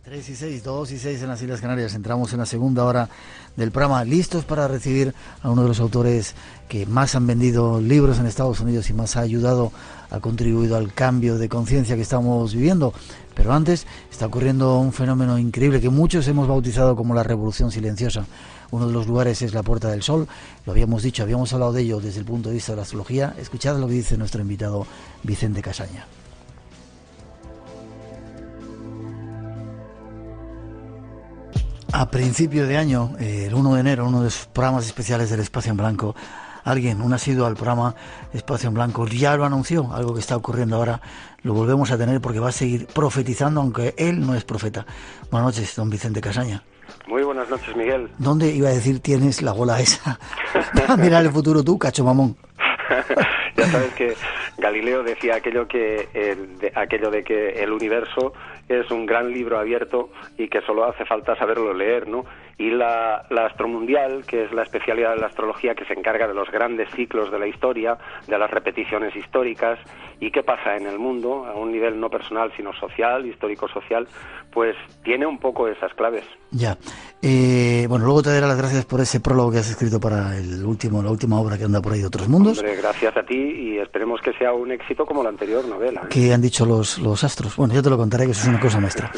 3 y 6, 2 y 6 en las Islas Canarias. Entramos en la segunda hora del programa, listos para recibir a uno de los autores que más han vendido libros en Estados Unidos y más ha ayudado, ha contribuido al cambio de conciencia que estamos viviendo. Pero antes está ocurriendo un fenómeno increíble que muchos hemos bautizado como la revolución silenciosa. Uno de los lugares es la Puerta del Sol, lo habíamos dicho, habíamos hablado de ello desde el punto de vista de la astrología. Escuchad lo que dice nuestro invitado Vicente Casaña. A principio de año, el 1 de enero, uno de los programas especiales del Espacio en Blanco, un asiduo al programa Espacio en Blanco, ya lo anunció, algo que está ocurriendo ahora, lo volvemos a tener porque va a seguir profetizando, aunque él no es profeta. Buenas noches, don Vicente Casaña. Muy buenas noches, Miguel. ¿Dónde iba a decir tienes la bola esa? Mira el futuro tú, cacho mamón. Ya sabes que Galileo decía aquello de que el universo es un gran libro abierto y que solo hace falta saberlo leer, ¿no? Y la astromundial, que es la especialidad de la astrología que se encarga de los grandes ciclos de la historia, de las repeticiones históricas y qué pasa en el mundo a un nivel no personal sino social, histórico-social, pues tiene un poco esas claves. Ya. Bueno, luego te daré las gracias por ese prólogo que has escrito para la última obra que anda por ahí de Otros Mundos. Hombre, gracias a ti y esperemos que sea un éxito como la anterior novela, ¿eh? ¿Qué han dicho los astros? Bueno, yo te lo contaré, que eso es una cosa nuestra.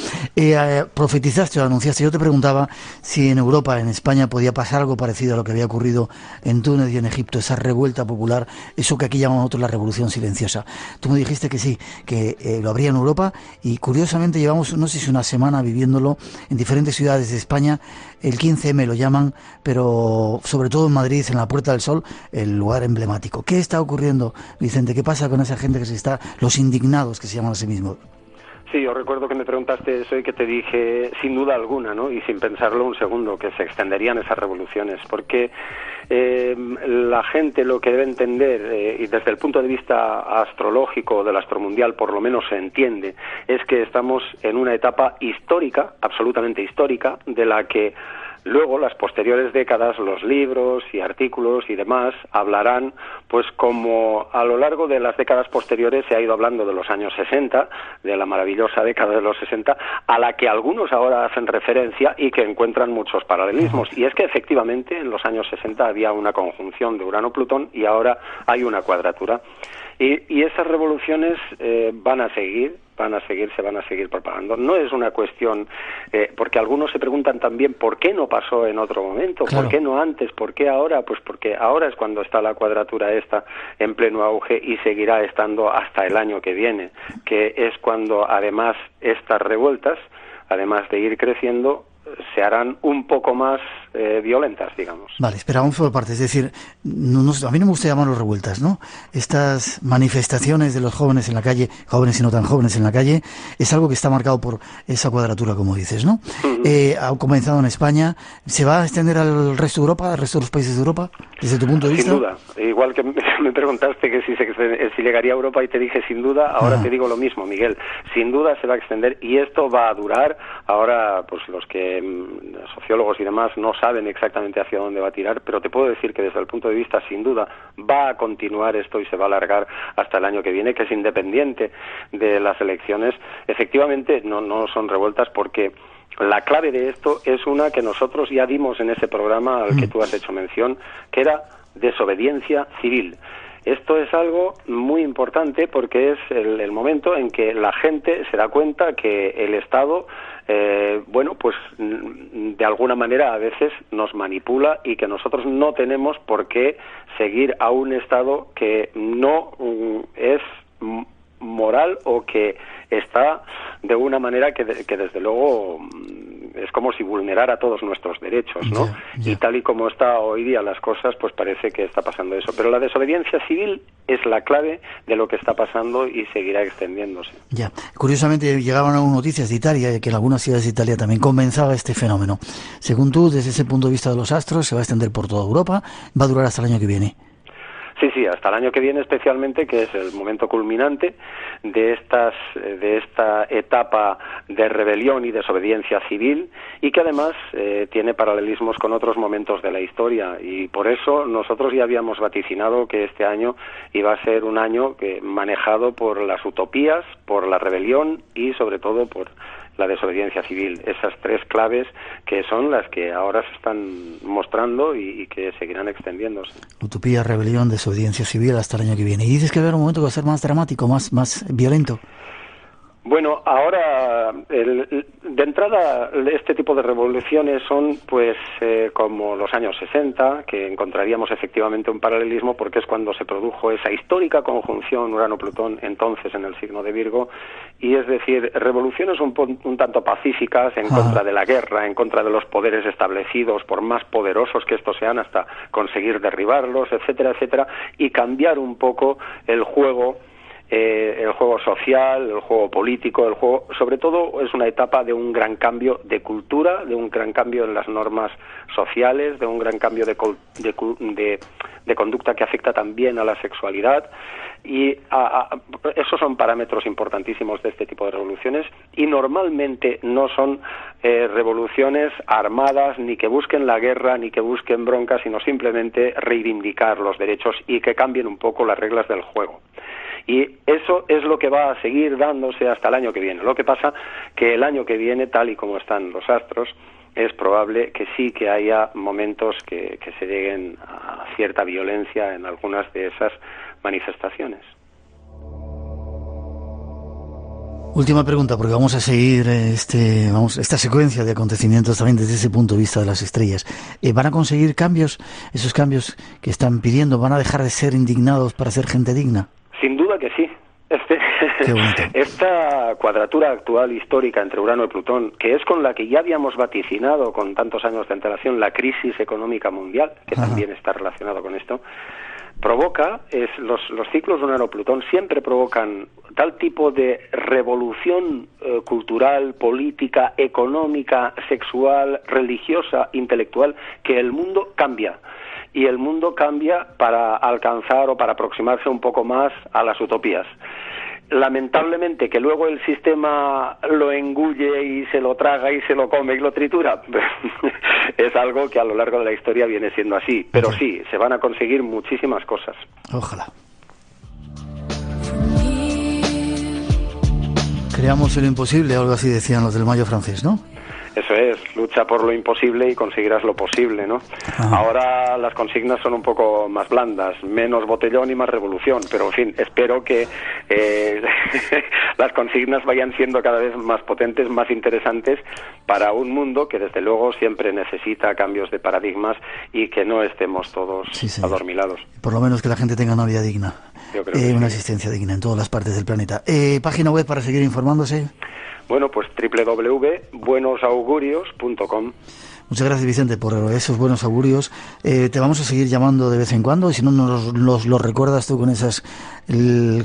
Profetizaste o anunciaste, yo te preguntaba si en Europa, en España, podía pasar algo parecido a lo que había ocurrido en Túnez y en Egipto, esa revuelta popular, eso que aquí llamamos nosotros la revolución silenciosa. Tú me dijiste que sí, que lo habría en Europa y curiosamente llevamos, no sé si una semana viviéndolo en diferentes ciudades de España. El 15M lo llaman, pero sobre todo en Madrid, en la Puerta del Sol, el lugar emblemático. ¿Qué está ocurriendo, Vicente? ¿Qué pasa con esa gente los indignados que se llaman a sí mismos? Sí, yo recuerdo que me preguntaste eso y que te dije, sin duda alguna, ¿no? Y sin pensarlo un segundo, que se extenderían esas revoluciones, porque la gente lo que debe entender, y desde el punto de vista astrológico de la astromundial por lo menos se entiende, es que estamos en una etapa histórica, absolutamente histórica, de la que luego, las posteriores décadas, los libros y artículos y demás hablarán, pues como a lo largo de las décadas posteriores se ha ido hablando de los años 60, de la maravillosa década de los 60, a la que algunos ahora hacen referencia y que encuentran muchos paralelismos. Y es que efectivamente en los años 60 había una conjunción de Urano-Plutón y ahora hay una cuadratura. Y esas revoluciones se van a seguir propagando. No es una cuestión, porque algunos se preguntan también por qué no pasó en otro momento, claro. ¿Por qué no antes? ¿Por qué ahora? Pues porque ahora es cuando está la cuadratura esta en pleno auge y seguirá estando hasta el año que viene, que es cuando además estas revueltas, además de ir creciendo, se harán un poco más violentas, digamos. Vale, espera, vamos por partes. Es decir, a mí no me gusta llamarlos revueltas, ¿no? Estas manifestaciones de los jóvenes en la calle, jóvenes y no tan jóvenes en la calle, es algo que está marcado por esa cuadratura, como dices, ¿no? Uh-huh. Ha comenzado en España. ¿Se va a extender al resto de Europa, al resto de los países de Europa, desde tu punto de vista? Sin duda. Igual que me preguntaste que si llegaría a Europa y te dije sin duda, ahora te digo lo mismo, Miguel. Sin duda se va a extender y esto va a durar. Ahora, pues los sociólogos y demás no saben exactamente hacia dónde va a tirar, pero te puedo decir que desde el punto de vista, sin duda, va a continuar esto y se va a alargar hasta el año que viene, que es independiente de las elecciones. Efectivamente, no son revueltas porque la clave de esto es una que nosotros ya dimos en ese programa al que tú has hecho mención, que era desobediencia civil. Esto es algo muy importante porque es el momento en que la gente se da cuenta que el Estado, pues de alguna manera a veces nos manipula y que nosotros no tenemos por qué seguir a un Estado que no es moral o que está de una manera que desde luego es como si vulnerara todos nuestros derechos, ¿no? Y tal y como está hoy día las cosas, pues parece que está pasando eso. Pero la desobediencia civil es la clave de lo que está pasando y seguirá extendiéndose. Ya. Curiosamente llegaban algunas noticias de Italia, que en algunas ciudades de Italia también comenzaba este fenómeno. Según tú, desde ese punto de vista de los astros, se va a extender por toda Europa, va a durar hasta el año que viene. Sí, hasta el año que viene especialmente, que es el momento culminante de esta etapa de rebelión y desobediencia civil y que además tiene paralelismos con otros momentos de la historia y por eso nosotros ya habíamos vaticinado que este año iba a ser un año manejado por las utopías, por la rebelión y sobre todo por la desobediencia civil. Esas 3 claves que son las que ahora se están mostrando y que seguirán extendiéndose. Utopía, rebelión, desobediencia civil hasta el año que viene. Y dices que va a haber un momento que va a ser más dramático, más violento. Bueno, ahora, de entrada, este tipo de revoluciones son, pues, como los años 60, que encontraríamos efectivamente un paralelismo, porque es cuando se produjo esa histórica conjunción Urano-Plutón, entonces en el signo de Virgo, y es decir, revoluciones un tanto pacíficas en contra de la guerra, en contra de los poderes establecidos, por más poderosos que estos sean, hasta conseguir derribarlos, etcétera, etcétera, y cambiar un poco el juego social, el juego político, el juego, sobre todo es una etapa de un gran cambio de cultura, de un gran cambio en las normas sociales, de un gran cambio de conducta que afecta también a la sexualidad, y esos son parámetros importantísimos de este tipo de revoluciones, y normalmente no son revoluciones armadas, ni que busquen la guerra, ni que busquen bronca, sino simplemente reivindicar los derechos y que cambien un poco las reglas del juego. Y eso es lo que va a seguir dándose hasta el año que viene. Lo que pasa que el año que viene, tal y como están los astros, es probable que sí que haya momentos que se lleguen a cierta violencia en algunas de esas manifestaciones. Última pregunta, porque vamos a seguir esta secuencia de acontecimientos también desde ese punto de vista de las estrellas. ¿Van a conseguir cambios? ¿Esos cambios que están pidiendo van a dejar de ser indignados para ser gente digna? Sin duda que sí. Esta cuadratura actual histórica entre Urano y Plutón, que es con la que ya habíamos vaticinado con tantos años de antelación la crisis económica mundial, que también está relacionado con esto, provoca, los ciclos de Urano-Plutón siempre provocan tal tipo de revolución cultural, política, económica, sexual, religiosa, intelectual, que el mundo cambia. Y el mundo cambia para alcanzar o para aproximarse un poco más a las utopías. Lamentablemente, que luego el sistema lo engulle y se lo traga y se lo come y lo tritura, es algo que a lo largo de la historia viene siendo así. Pero sí, se van a conseguir muchísimas cosas. Ojalá. Creamos lo imposible, algo así decían los del Mayo francés, ¿no? Eso es, lucha por lo imposible y conseguirás lo posible, ¿no? Ajá. Ahora las consignas son un poco más blandas, menos botellón y más revolución, pero en fin, espero que las consignas vayan siendo cada vez más potentes, más interesantes para un mundo que desde luego siempre necesita cambios de paradigmas y que no estemos todos adormilados. Por lo menos que la gente tenga una vida digna, una existencia digna en todas las partes del planeta. ¿Página web para seguir informándose? Bueno, pues www.buenosaugurios.com. Muchas gracias, Vicente, por esos buenos augurios. Te vamos a seguir llamando de vez en cuando, y si no nos lo recuerdas tú con esas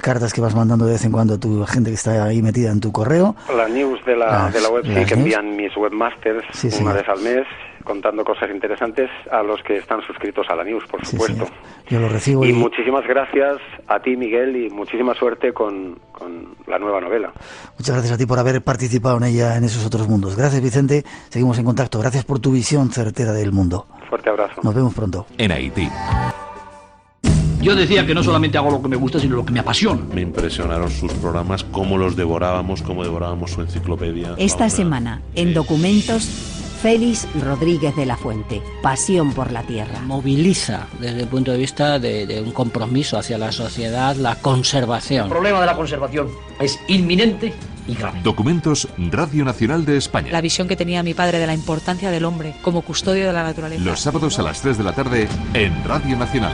cartas que vas mandando de vez en cuando a tu gente que está ahí metida en tu correo. La news de la web, sí, que envían mis webmasters una vez al mes, contando cosas interesantes a los que están suscritos a la news, por supuesto. Yo lo recibo. Y muchísimas gracias a ti, Miguel, y muchísima suerte con la nueva novela. Muchas gracias a ti por haber participado en ella, en esos otros mundos. Gracias, Vicente. Seguimos en contacto. Gracias por tu visión certera del mundo. Fuerte abrazo. Nos vemos pronto. En Haití. Yo decía que no solamente hago lo que me gusta, sino lo que me apasiona. Me impresionaron sus programas, cómo los devorábamos, cómo devorábamos su enciclopedia. Esta semana, en Documentos, Félix Rodríguez de la Fuente, Pasión por la Tierra. Moviliza desde el punto de vista de un compromiso hacia la sociedad, la conservación. El problema de la conservación es inminente y grave. Documentos, Radio Nacional de España. La visión que tenía mi padre de la importancia del hombre como custodio de la naturaleza. Los sábados a las 3 de la tarde en Radio Nacional.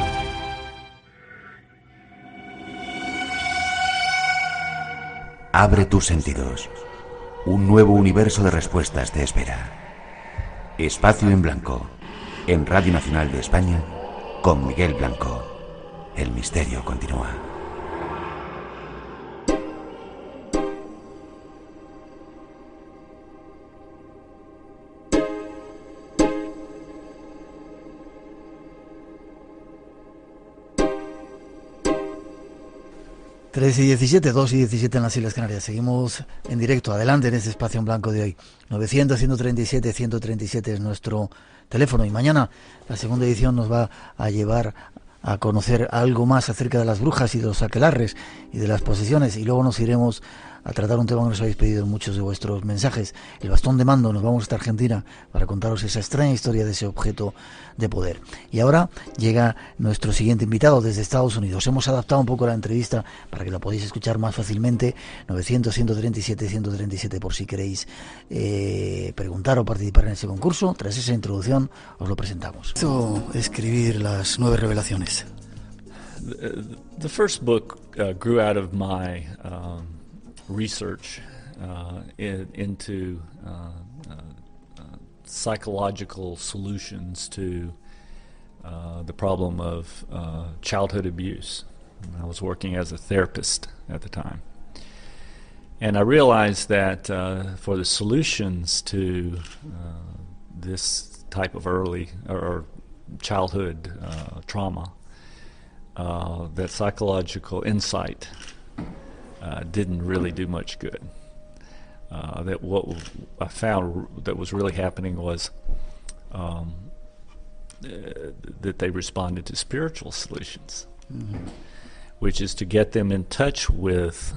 Abre tus sentidos. Un nuevo universo de respuestas te espera. Espacio en Blanco, en Radio Nacional de España, con Miguel Blanco. El misterio continúa. Tres y 17, 2 y 17 en las Islas Canarias. Seguimos en directo, adelante en este Espacio en Blanco de hoy. 900-137-137 es nuestro teléfono. Y mañana la segunda edición nos va a llevar a conocer algo más acerca de las brujas y de los aquelarres y de las posesiones. Y luego nos iremos a tratar un tema que nos habéis pedido en muchos de vuestros mensajes, el bastón de mando. Nos vamos hasta Argentina para contaros esa extraña historia de ese objeto de poder. Y ahora llega nuestro siguiente invitado desde Estados Unidos. Hemos adaptado un poco la entrevista para que la podáis escuchar más fácilmente. 900-137-137 por si queréis preguntar o participar en ese concurso. Tras esa introducción os lo presentamos. Escribir las 9 revelaciones. The first book grew out of my research into psychological solutions to the problem of childhood abuse. I was working as a therapist at the time. And I realized that for the solutions to this type of early or childhood trauma, that psychological insight didn't really do much good. That what I found that was really happening was that they responded to spiritual solutions, which is to get them in touch with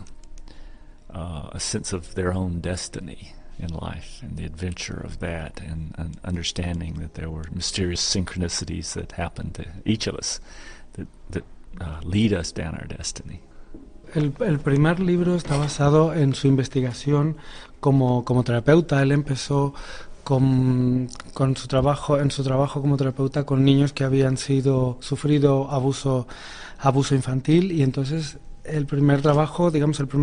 a sense of their own destiny in life and the adventure of that, and understanding that there were mysterious synchronicities that happened to each of us that lead us down our destiny. El primer libro está basado en su investigación como terapeuta. Él empezó con su trabajo como terapeuta con niños que habían sufrido abuso infantil, y entonces el primer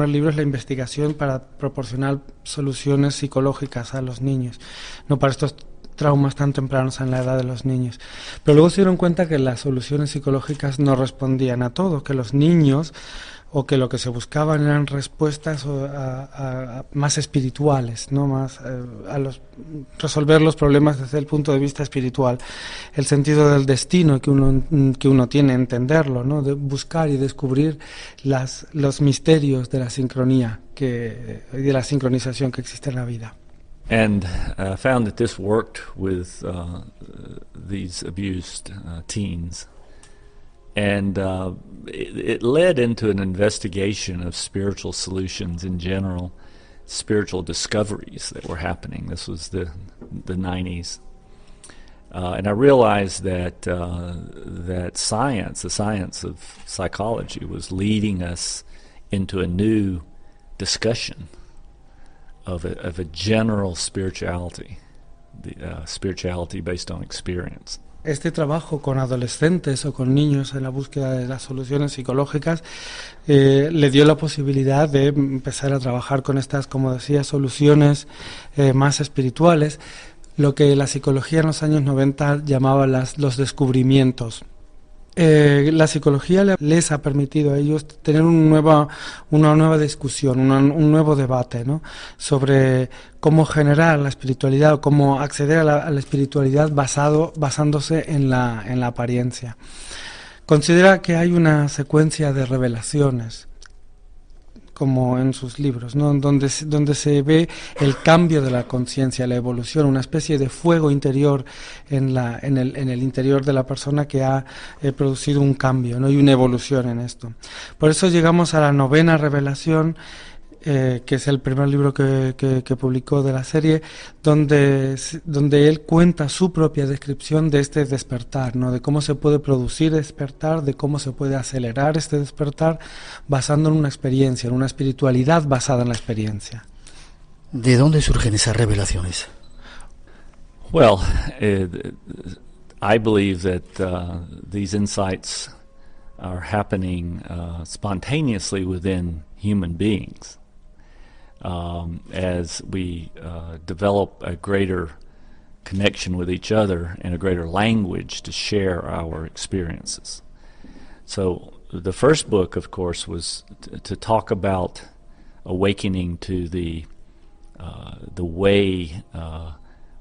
libro es la investigación para proporcionar soluciones psicológicas a los niños, no para estos traumas tan tempranos en la edad de los niños. Pero luego se dieron cuenta que las soluciones psicológicas no respondían a todo, que los niños, o que lo que se buscaban eran respuestas a más espirituales, ¿no? Más resolver los problemas desde el punto de vista espiritual, el sentido del destino que uno tiene, entenderlo, ¿no? De buscar y descubrir los misterios de la sincronía y de la sincronización que existe en la vida. And found that this worked with these abused teens. And it led into an investigation of spiritual solutions in general, spiritual discoveries that were happening. This was the 90s. And I realized that that science, the science of psychology, was leading us into a new discussion of a general spirituality, spirituality based on experience. Este trabajo con adolescentes o con niños en la búsqueda de las soluciones psicológicas le dio la posibilidad de empezar a trabajar con estas, como decía, soluciones más espirituales, lo que la psicología en los años 90 llamaba los descubrimientos. La psicología les ha permitido a ellos tener una nueva discusión, un nuevo debate, ¿no? Sobre cómo generar la espiritualidad o cómo acceder a la espiritualidad basándose en la apariencia. Considera que hay una secuencia de revelaciones, como en sus libros, ¿no? donde se ve el cambio de la conciencia, la evolución, una especie de fuego interior en el interior de la persona que ha producido un cambio, ¿no? Y una evolución en esto. Por eso llegamos a la 9ª revelación, que es el primer libro que publicó de la serie, donde él cuenta su propia descripción de este despertar, ¿no? De cómo se puede producir despertar, de cómo se puede acelerar este despertar basando en una experiencia, en una espiritualidad basada en la experiencia. ¿De dónde surgen esas revelaciones? Well, I believe that these insights are happening spontaneously within human beings. As we develop a greater connection with each other and a greater language to share our experiences. So the first book, of course, was to talk about awakening to the way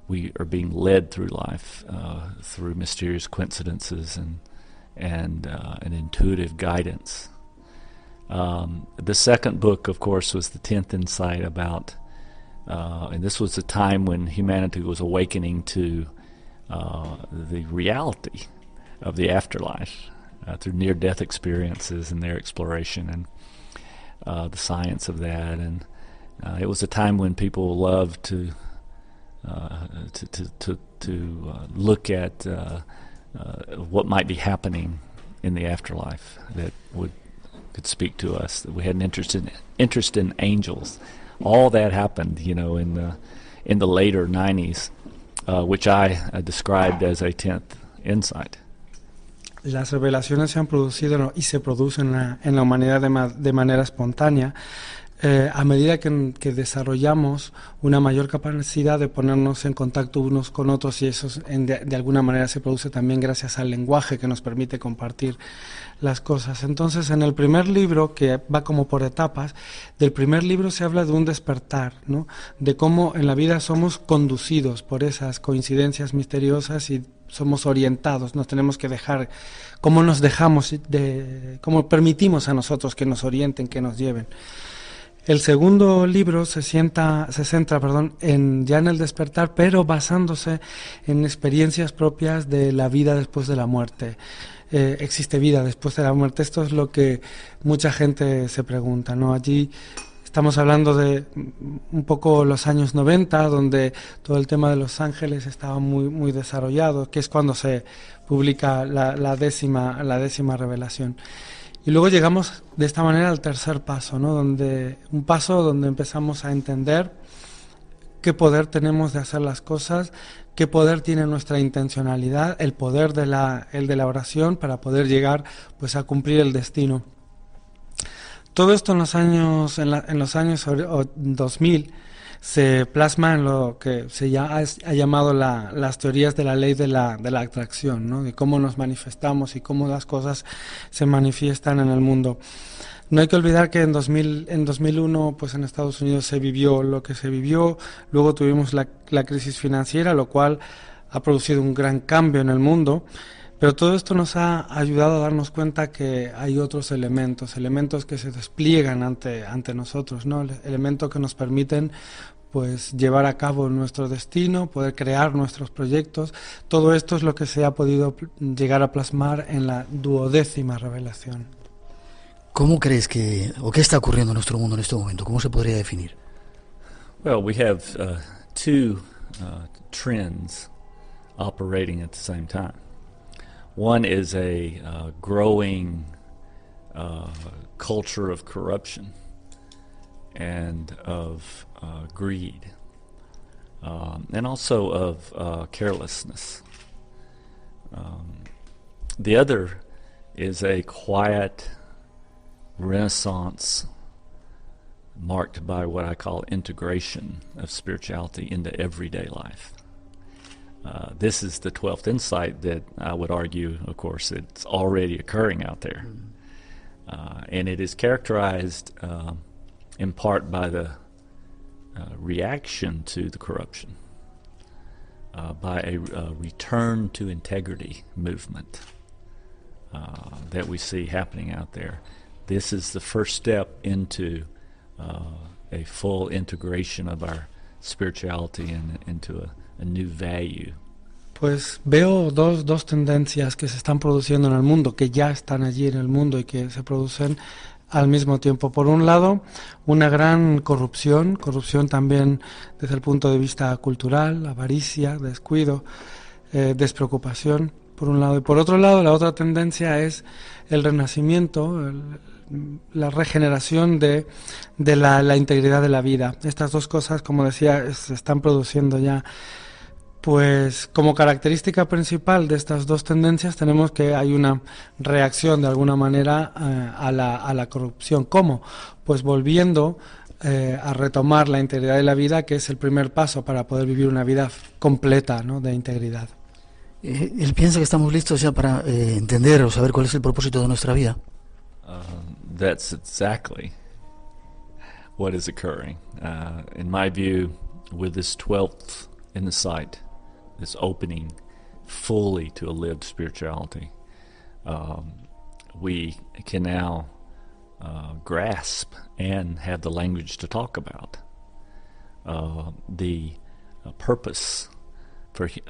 we are being led through life through mysterious coincidences and an intuitive guidance. The second book, of course, was the 10th Insight about, and this was the time when humanity was awakening to the reality of the afterlife through near-death experiences and their exploration. the science of that, and it was a time when people loved to look at what might be happening in the afterlife that could speak to us. That we had an interest in angels. All that happened, in the later 90s, which I described as a 10th insight. Las revelaciones se han producido y se producen en la humanidad de manera espontánea a medida que desarrollamos una mayor capacidad de ponernos en contacto unos con otros, y eso de alguna manera se produce también gracias al lenguaje que nos permite compartir las cosas. Entonces, en el primer libro, que va como por etapas, del primer libro se habla de un despertar, ¿no? De cómo en la vida somos conducidos por esas coincidencias misteriosas y somos orientados, nos tenemos que dejar, cómo nos dejamos, cómo permitimos a nosotros que nos orienten, que nos lleven. El segundo libro se centra ya en el despertar, pero basándose en experiencias propias de la vida después de la muerte. Existe vida después de la muerte. Esto es lo que mucha gente se pregunta, ¿no? Allí estamos hablando de un poco los años 90, donde todo el tema de los ángeles estaba muy, muy desarrollado, que es cuando se publica la décima revelación. Y luego llegamos de esta manera al tercer paso, ¿no? Un paso donde empezamos a entender qué poder tenemos de hacer las cosas, qué poder tiene nuestra intencionalidad, el poder el de la oración para poder llegar pues a cumplir el destino. Todo esto en los años 2000 se plasma en lo que se ha llamado las teorías de la ley de la atracción, ¿no? De cómo nos manifestamos y cómo las cosas se manifiestan en el mundo. No hay que olvidar que en 2001 pues en Estados Unidos se vivió lo que se vivió, luego tuvimos la crisis financiera, lo cual ha producido un gran cambio en el mundo, pero todo esto nos ha ayudado a darnos cuenta que hay otros elementos que se despliegan ante nosotros, ¿no? Elementos que nos permiten pues llevar a cabo nuestro destino, poder crear nuestros proyectos. Todo esto es lo que se ha podido llegar a plasmar en la 12ª revelación. ¿Cómo crees qué está ocurriendo en nuestro mundo en este momento? ¿Cómo se podría definir? Well, we have two trends operating at the same time. One is a growing culture of corruption and of greed, and also of carelessness. The other is a quiet renaissance marked by what I call integration of spirituality into everyday life. This is the 12th insight that I would argue, of course, it's already occurring out there. And it is characterized in part by the reaction to the corruption, by a return to integrity movement that we see happening out there. This is the first step into a full integration of our spirituality into a new value. Pues veo dos tendencias que se están produciendo en el mundo, que ya están allí en el mundo y que se producen al mismo tiempo. Por un lado, una gran corrupción también desde el punto de vista cultural, avaricia, descuido, despreocupación, por un lado. Y por otro lado, la otra tendencia es el renacimiento, la regeneración de la integridad de la vida. Estas dos cosas, como decía, se están produciendo ya. Pues como característica principal de estas dos tendencias tenemos que hay una reacción de alguna manera a la corrupción. ¿Cómo? Pues volviendo a retomar la integridad de la vida, que es el primer paso para poder vivir una vida completa, ¿no?, de integridad. ¿Él piensa que estamos listos ya para entender o saber cuál es el propósito de nuestra vida? That's exactly what is occurring. In my view, with this 12th insight, this opening fully to a lived spirituality, we can now grasp and have the language to talk about the purpose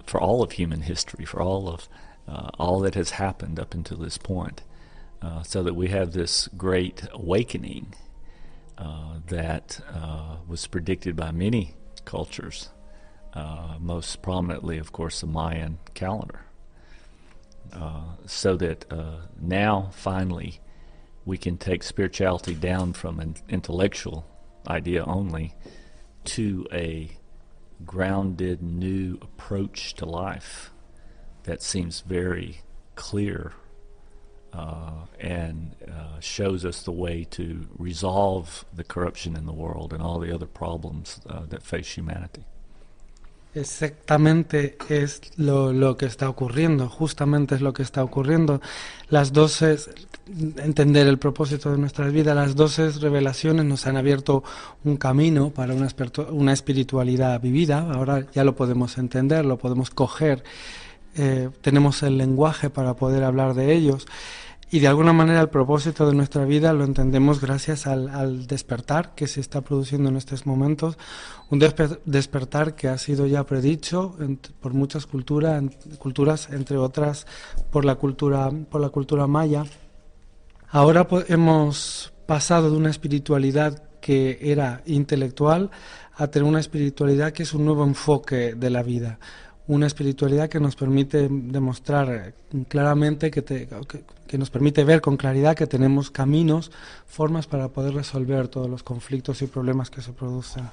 for all of human history, for all that has happened up until this point, so that we have this great awakening that was predicted by many cultures, most prominently, of course, the Mayan calendar. So that now, finally, we can take spirituality down from an intellectual idea only to a grounded new approach to life that seems very clear and shows us the way to resolve the corruption in the world and all the other problems that face humanity. Exactamente es lo que está ocurriendo, justamente es lo que está ocurriendo. Las 12, entender el propósito de nuestras vidas, las 12 revelaciones nos han abierto un camino para una espiritualidad vivida. Ahora ya lo podemos entender, lo podemos coger, tenemos el lenguaje para poder hablar de ellos. Y de alguna manera el propósito de nuestra vida lo entendemos gracias al despertar que se está produciendo en estos momentos, un despertar que ha sido ya predicho por muchas culturas, entre otras por la cultura maya. Ahora hemos pasado de una espiritualidad que era intelectual a tener una espiritualidad que es un nuevo enfoque de la vida. Una espiritualidad que nos permite demostrar claramente, que nos permite ver con claridad que tenemos caminos, formas para poder resolver todos los conflictos y problemas que se producen.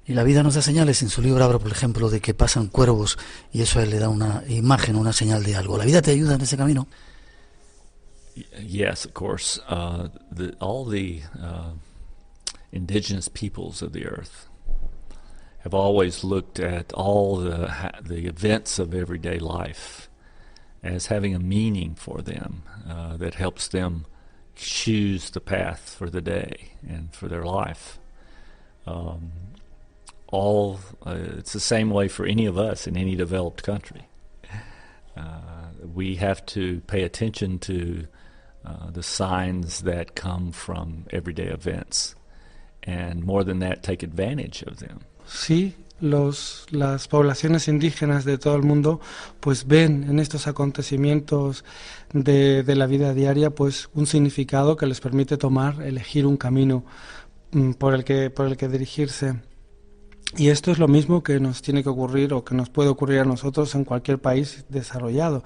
Y la vida nos da señales. En su libro habla, por ejemplo, de que pasan cuervos y eso a él le da una imagen, una señal de algo. ¿La vida te ayuda en ese camino? Yes, of course. All the indigenous peoples of the earth have always looked at all the events of everyday life as having a meaning for them that helps them choose the path for the day and for their life. It's the same way for any of us in any developed country. We have to pay attention to the signs that come from everyday events, and more than that, take advantage of them. Sí, las poblaciones indígenas de todo el mundo pues ven en estos acontecimientos de la vida diaria pues un significado que les permite elegir un camino por el que dirigirse. Y esto es lo mismo que nos tiene que ocurrir o que nos puede ocurrir a nosotros en cualquier país desarrollado.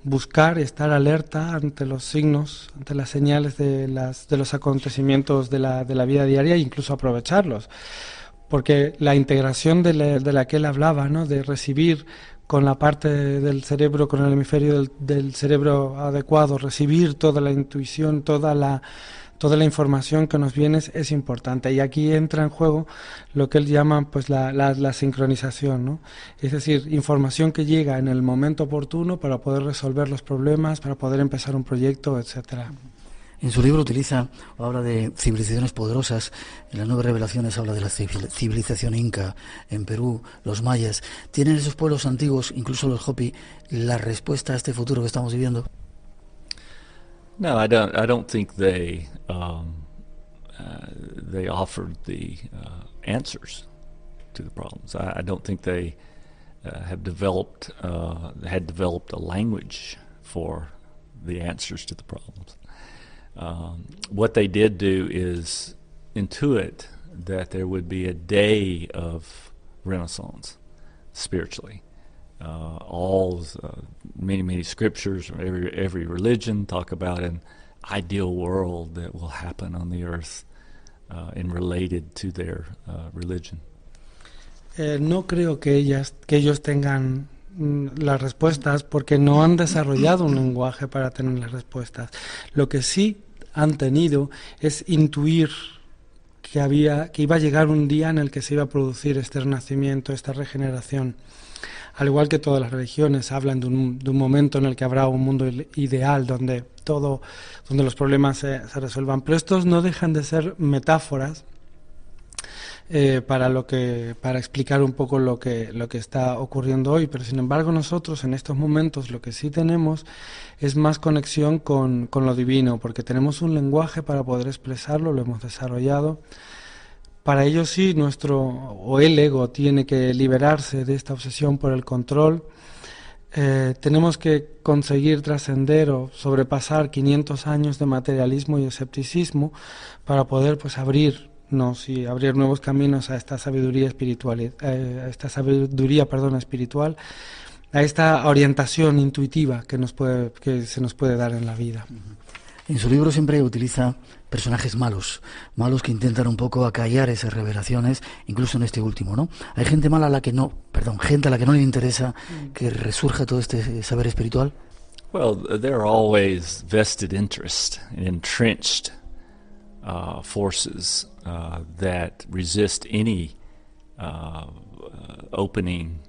Buscar y estar alerta ante los signos, ante las señales de los acontecimientos de la vida diaria e incluso aprovecharlos. Porque la integración de la que él hablaba, ¿no? De recibir con la parte del cerebro, con el hemisferio del cerebro adecuado, recibir toda la intuición, toda la información que nos viene es importante. Y aquí entra en juego lo que él llama pues la sincronización, ¿no? Es decir, información que llega en el momento oportuno para poder resolver los problemas, para poder empezar un proyecto, etcétera. En su libro habla de civilizaciones poderosas. En las 9 revelaciones habla de la civilización inca en Perú, los mayas. ¿Tienen esos pueblos antiguos, incluso los Hopi, la respuesta a este futuro que estamos viviendo? No, I don't think they offered the answers to the problems. I don't think they had developed a language for the answers to the problems. What they did do is intuit that there would be a day of renaissance spiritually. Many scriptures, every religion talk about an ideal world that will happen on the earth and related to their religion. No creo que ellos tengan las respuestas porque no han desarrollado un lenguaje para tener las respuestas. Lo que sí han tenido es intuir que iba a llegar un día en el que se iba a producir este renacimiento, esta regeneración. Al igual que todas las religiones hablan de un momento en el que habrá un mundo ideal donde los problemas se resuelvan, pero estos no dejan de ser metáforas para explicar un poco lo que está ocurriendo hoy. Pero sin embargo nosotros en estos momentos lo que sí tenemos es más conexión con lo divino, porque tenemos un lenguaje para poder expresarlo, lo hemos desarrollado. Para ello sí, el ego tiene que liberarse de esta obsesión por el control. Tenemos que conseguir trascender o sobrepasar 500 años de materialismo y escepticismo para poder pues abrir y abrir nuevos caminos a esta sabiduría espiritual, espiritual, a esta orientación intuitiva que se nos puede dar en la vida. En su libro siempre utiliza personajes malos que intentan un poco acallar esas revelaciones, incluso en este último, ¿no? Hay gente mala gente a la que no le interesa que resurja todo este saber espiritual. Well, there are always vested interest and entrenched forces that resist any opening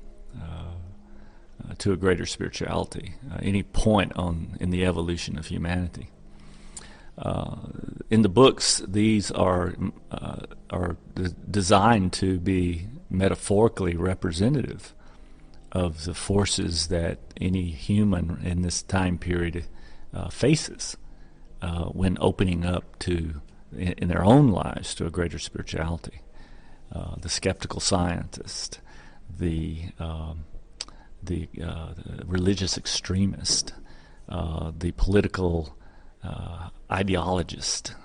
to a greater spirituality, any point in the evolution of humanity. In the books, these are designed to be metaphorically representative of the forces that any human in this time period faces when opening up to, in their own lives, to a greater spirituality. The skeptical scientist, the religious extremist, the political ideologist,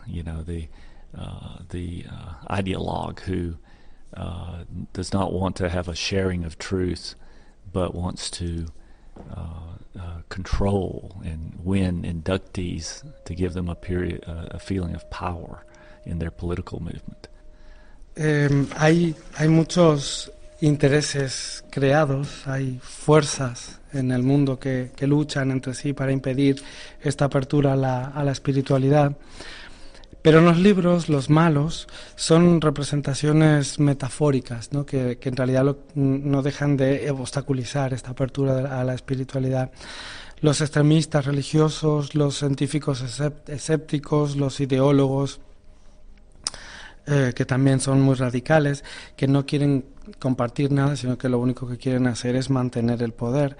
the ideologue who does not want to have a sharing of truth, but wants to control and win inductees to give them a feeling of power in their political movement. Hay muchos intereses creados, hay fuerzas en el mundo que luchan entre sí para impedir esta apertura a la espiritualidad. Pero en los libros, los malos son representaciones metafóricas, ¿no? que en realidad no dejan de obstaculizar esta apertura a la espiritualidad. Los extremistas religiosos, los científicos escépticos, los ideólogos, que también son muy radicales, que no quieren compartir nada, sino que lo único que quieren hacer es mantener el poder.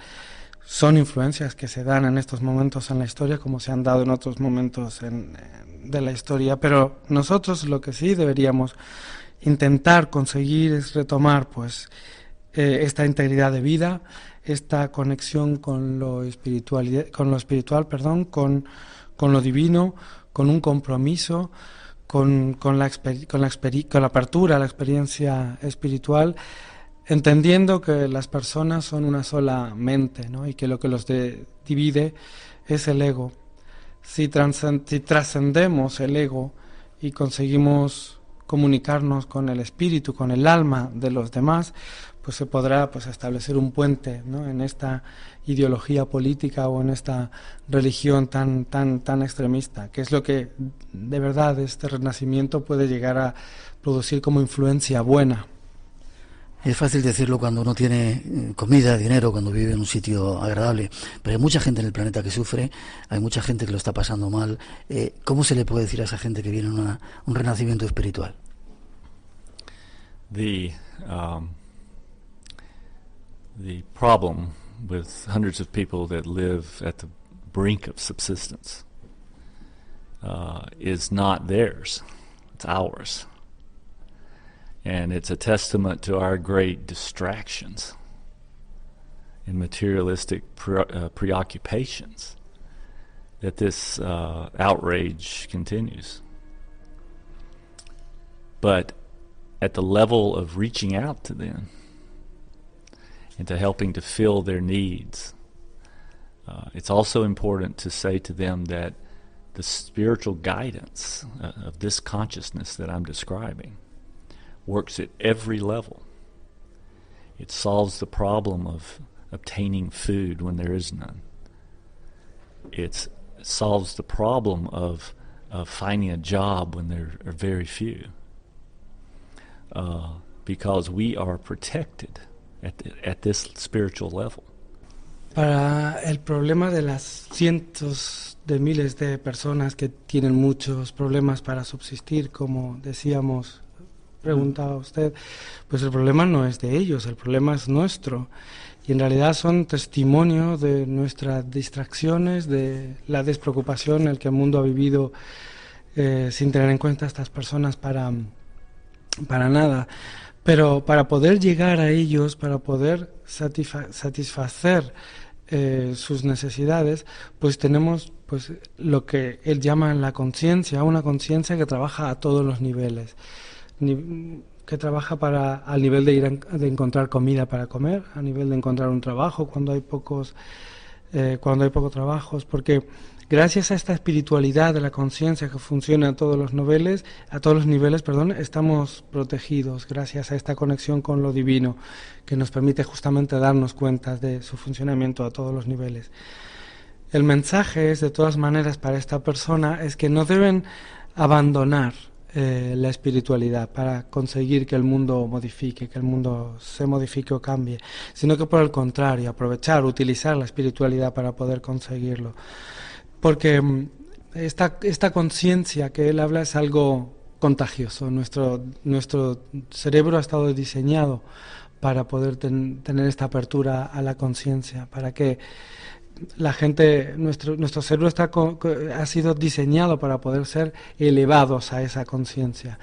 Son influencias que se dan en estos momentos en la historia, como se han dado en otros momentos de la historia, pero nosotros lo que sí deberíamos intentar conseguir es retomar esta integridad de vida, esta conexión con lo espiritual, con lo divino, con un compromiso, con la apertura a la experiencia espiritual, entendiendo que las personas son una sola mente, ¿no? Y que lo que los divide es el ego. Si trascendemos el ego y conseguimos comunicarnos con el espíritu, con el alma de los demás, pues se podrá establecer un puente, ¿no? En esta ideología política o en esta religión tan extremista, que es lo que de verdad este renacimiento puede llegar a producir como influencia buena. Es fácil decirlo cuando uno tiene comida, dinero, cuando vive en un sitio agradable, pero hay mucha gente en el planeta que sufre, hay mucha gente que lo está pasando mal. ¿Cómo se le puede decir a esa gente que viene un renacimiento espiritual? The problem with hundreds of people that live at the brink of subsistence is not theirs, it's ours. And it's a testament to our great distractions and materialistic preoccupations that this outrage continues. But at the level of reaching out to them and to helping to fill their needs, it's also important to say to them that the spiritual guidance of this consciousness that I'm describing works at every level. It solves the problem of obtaining food when there is none. It solves the problem of finding a job when there are very few. Because we are protected at this spiritual level. Para el problema de las cientos de miles de personas que tienen muchos problemas para subsistir, como decíamos, preguntaba usted, pues el problema no es de ellos, el problema es nuestro. Y en realidad son testimonio de nuestras distracciones, de la despreocupación en el que el mundo ha vivido sin tener en cuenta a estas personas para nada. Pero para poder llegar a ellos, para poder satisfacer sus necesidades, pues tenemos lo que él llama la conciencia, una conciencia que trabaja a todos los niveles. que trabaja al nivel de encontrar comida para comer, a nivel de encontrar un trabajo cuando hay pocos trabajos, porque gracias a esta espiritualidad de la conciencia que funciona a todos los niveles, estamos protegidos gracias a esta conexión con lo divino que nos permite justamente darnos cuenta de su funcionamiento a todos los niveles. El mensaje es, de todas maneras, para esta persona es que no deben abandonar la espiritualidad para conseguir que el mundo modifique, que el mundo se modifique o cambie, sino que por el contrario, utilizar la espiritualidad para poder conseguirlo. Porque esta conciencia que él habla es algo contagioso. Nuestro cerebro ha estado diseñado para poder tener esta apertura a la conciencia, para que la gente, nuestro cerebro ha sido diseñado para poder ser elevados a esa conciencia,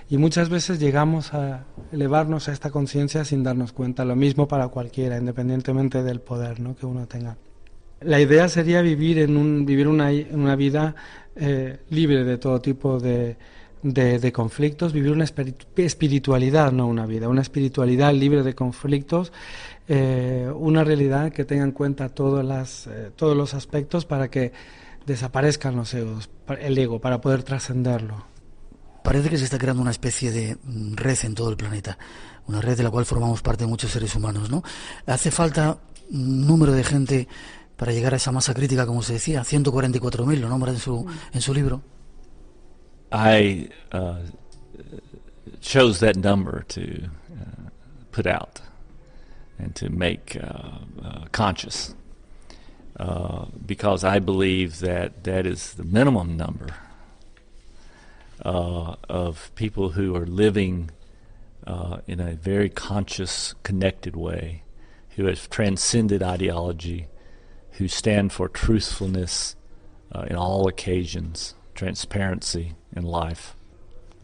y muchas veces llegamos a elevarnos a esta conciencia sin darnos cuenta. Lo mismo para cualquiera, independientemente del poder, ¿no?, que uno tenga. La idea sería vivir una vida libre de todo tipo de conflictos, vivir una espiritualidad, no una vida, una espiritualidad libre de conflictos, una realidad que tenga en cuenta todos los aspectos para que desaparezcan los egos, el ego, para poder trascenderlo. Parece que se está creando una especie de red en todo el planeta, una red de la cual formamos parte muchos seres humanos, ¿no? Hace falta un número de gente para llegar a esa masa crítica, como se decía, 144.000, lo nombra en su libro. I chose that number to put out and to make conscious, because I believe that is the minimum number of people who are living in a very conscious, connected way, who have transcended ideology, who stand for truthfulness in all occasions, transparency in life.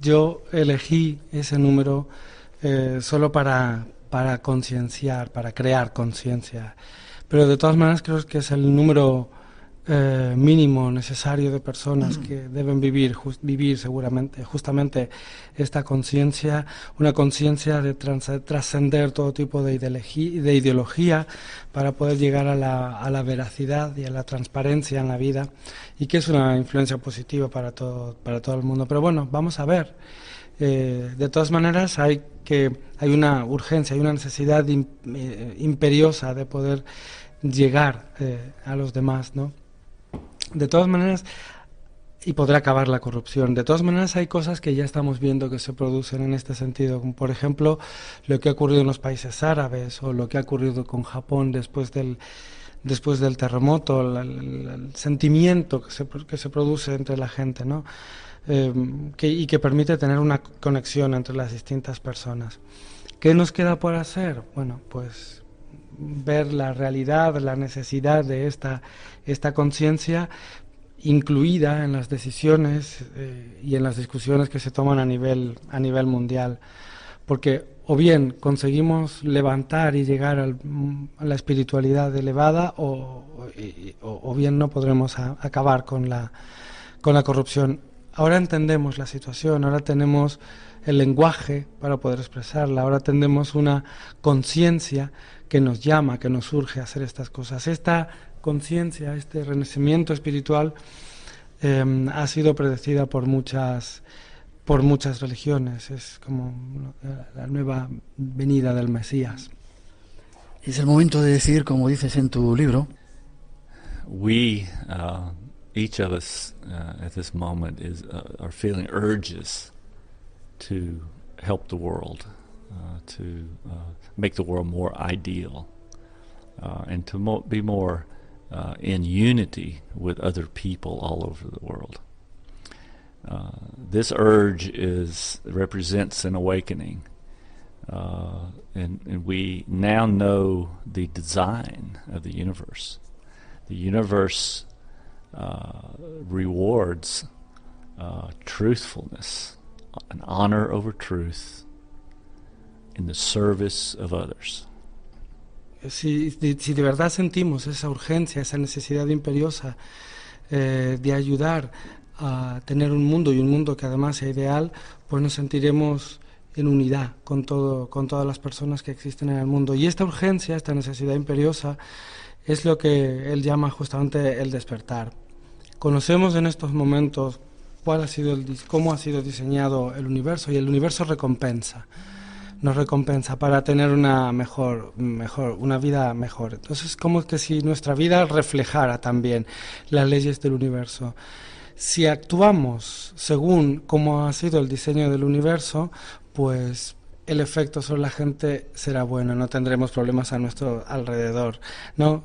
Yo elegí ese número solo para concienciar, para crear conciencia, pero de todas maneras creo que es el número mínimo necesario de personas que deben vivir seguramente justamente esta conciencia, una conciencia de trascender todo tipo de ideología para poder llegar a la veracidad y a la transparencia en la vida, y que es una influencia positiva para todo el mundo. Pero bueno, vamos a ver. De todas maneras hay una urgencia, hay una necesidad imperiosa de poder llegar a los demás, ¿no? De todas maneras, y podrá acabar la corrupción. De todas maneras, hay cosas que ya estamos viendo que se producen en este sentido, como por ejemplo lo que ha ocurrido en los países árabes o lo que ha ocurrido con Japón después del terremoto, el sentimiento que se produce entre la gente, ¿no? Y que permite tener una conexión entre las distintas personas. ¿Qué nos queda por hacer? Bueno, pues ver la realidad, la necesidad de esta conciencia incluida en las decisiones y en las discusiones que se toman a nivel mundial, porque o bien conseguimos levantar y llegar a la espiritualidad elevada, o bien no podremos acabar con la corrupción. Ahora entendemos la situación, ahora tenemos el lenguaje para poder expresarla, ahora tenemos una conciencia que nos llama, que nos urge a hacer estas cosas. Esta conciencia, este renacimiento espiritual ha sido predecida por muchas religiones. Es como la nueva venida del Mesías. Es el momento de decir, como dices en tu libro, we, each of us at this moment are feeling urges to help the world, to make the world more ideal, and to be more in unity with other people all over the world. This urge represents an awakening, and we now know the design of the universe. The universe rewards truthfulness, an honor over truth, in the service of others. Si de verdad sentimos esa urgencia, esa necesidad imperiosa de ayudar a tener un mundo, y un mundo que además sea ideal, pues nos sentiremos en unidad con todas las personas que existen en el mundo. Y esta urgencia, esta necesidad imperiosa, es lo que él llama justamente el despertar. Conocemos en estos momentos cómo ha sido diseñado el universo, y el universo nos recompensa para tener una vida mejor. Entonces, como que si nuestra vida reflejara también las leyes del universo. Si actuamos según cómo ha sido el diseño del universo, pues el efecto sobre la gente será bueno, no tendremos problemas a nuestro alrededor, ¿no?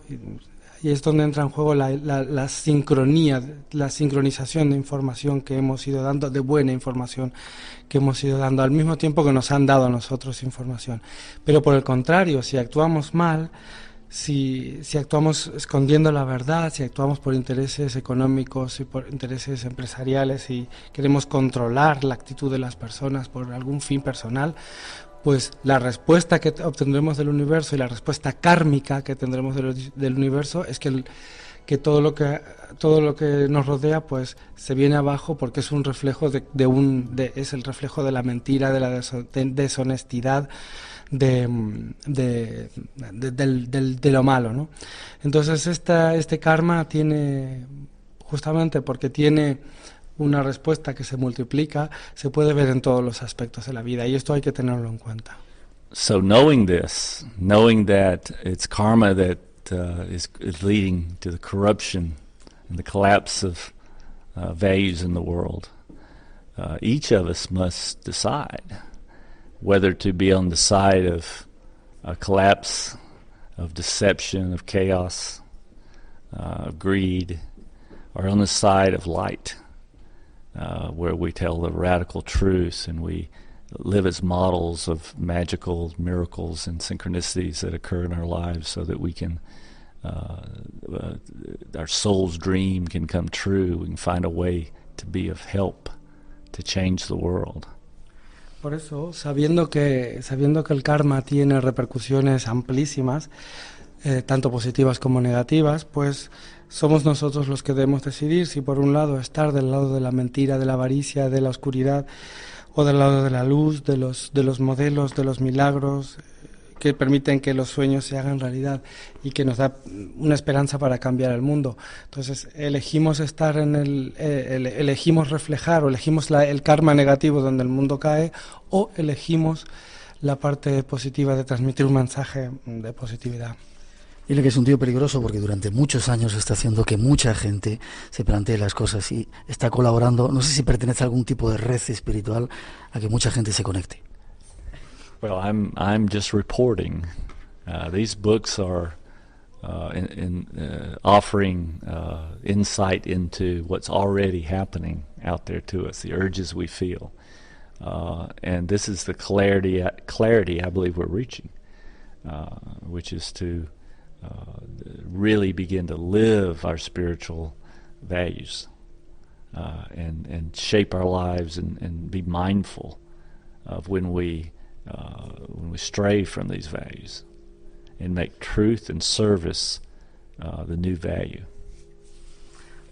Y es donde entra en juego la sincronía, la sincronización de información que hemos ido dando, de buena información que hemos ido dando, al mismo tiempo que nos han dado a nosotros información. Pero por el contrario, si actuamos mal, si actuamos escondiendo la verdad, si actuamos por intereses económicos y por intereses empresariales y queremos controlar la actitud de las personas por algún fin personal, pues la respuesta que obtendremos del universo y la respuesta kármica que tendremos del universo es que todo lo que nos rodea pues se viene abajo, porque es un reflejo es el reflejo de la mentira, de la deshonestidad, de lo malo, ¿no? Entonces este karma tiene, justamente porque tiene una respuesta que se multiplica, se puede ver en todos los aspectos de la vida, y esto hay que tenerlo en cuenta. So knowing that it's karma that is leading to the corruption and the collapse of values in the world, each of us must decide whether to be on the side of a collapse, of deception, of chaos, of greed, or on the side of light, where we tell the radical truth and we live as models of magical miracles and synchronicities that occur in our lives, so that we can, our soul's dream can come true. We can find a way to be of help to change the world. Por eso, sabiendo que el karma tiene repercusiones amplísimas, tanto positivas como negativas, pues somos nosotros los que debemos decidir si por un lado estar del lado de la mentira, de la avaricia, de la oscuridad, o del lado de la luz, de los modelos, de los milagros que permiten que los sueños se hagan realidad y que nos da una esperanza para cambiar el mundo. Entonces elegimos estar elegimos reflejar, o elegimos el karma negativo donde el mundo cae, o elegimos la parte positiva de transmitir un mensaje de positividad. Dile que es un tío peligroso porque durante muchos años está haciendo que mucha gente se plantee las cosas y está colaborando, no sé si pertenece a algún tipo de red espiritual, a que mucha gente se conecte. Well, I'm just reporting. These books are offering insight into what's already happening out there to us, the urges we feel. And this is the clarity I believe we're reaching, which is to really begin to live our spiritual values and shape our lives and be mindful of when we stray from these values, and make truth and service the new value.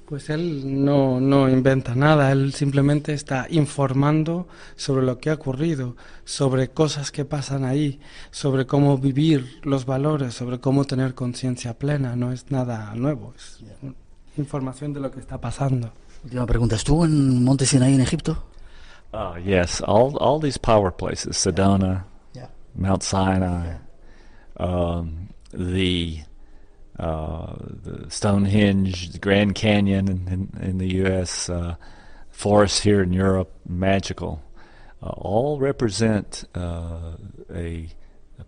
Pues él no inventa nada, él simplemente está informando sobre lo que ha ocurrido, sobre cosas que pasan ahí, sobre cómo vivir los valores, sobre cómo tener conciencia plena. No es nada nuevo, es información de lo que está pasando. Última pregunta, ¿estuvo en Monte Sinaí en Egipto? Yes, all these power places, Sedona, Mount Sinai, the Stonehenge, the Grand Canyon in the U.S., forests here in Europe, magical, all represent a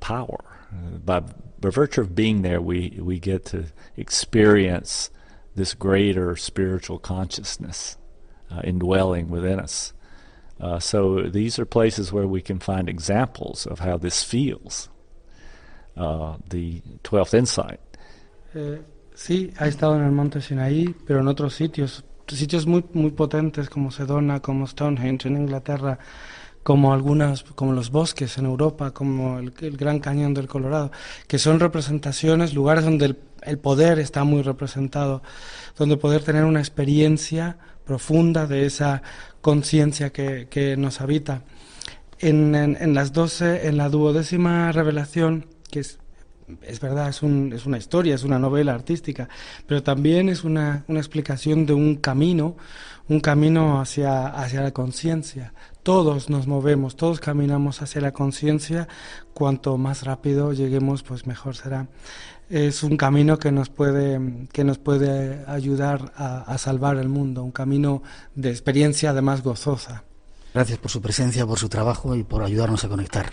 power. By virtue of being there, we get to experience this greater spiritual consciousness indwelling within us. So these are places where we can find examples of how this feels. The 12th Insight. Sí, ha estado en el Monte Sinaí, pero en otros sitios muy muy potentes como Sedona, como Stonehenge en Inglaterra, como los bosques en Europa, como el Gran Cañón del Colorado, que son representaciones, lugares donde el poder está muy representado, donde poder tener una experiencia profunda de esa conciencia que nos habita. En las 12, en la 12ª revelación, que es verdad, es una historia, es una novela artística, pero también es una explicación de un camino hacia la conciencia. Todos nos movemos, todos caminamos hacia la conciencia. Cuanto más rápido lleguemos, pues mejor será. Es un camino que nos puede ayudar a salvar el mundo, un camino de experiencia además gozosa. Gracias por su presencia, por su trabajo y por ayudarnos a conectar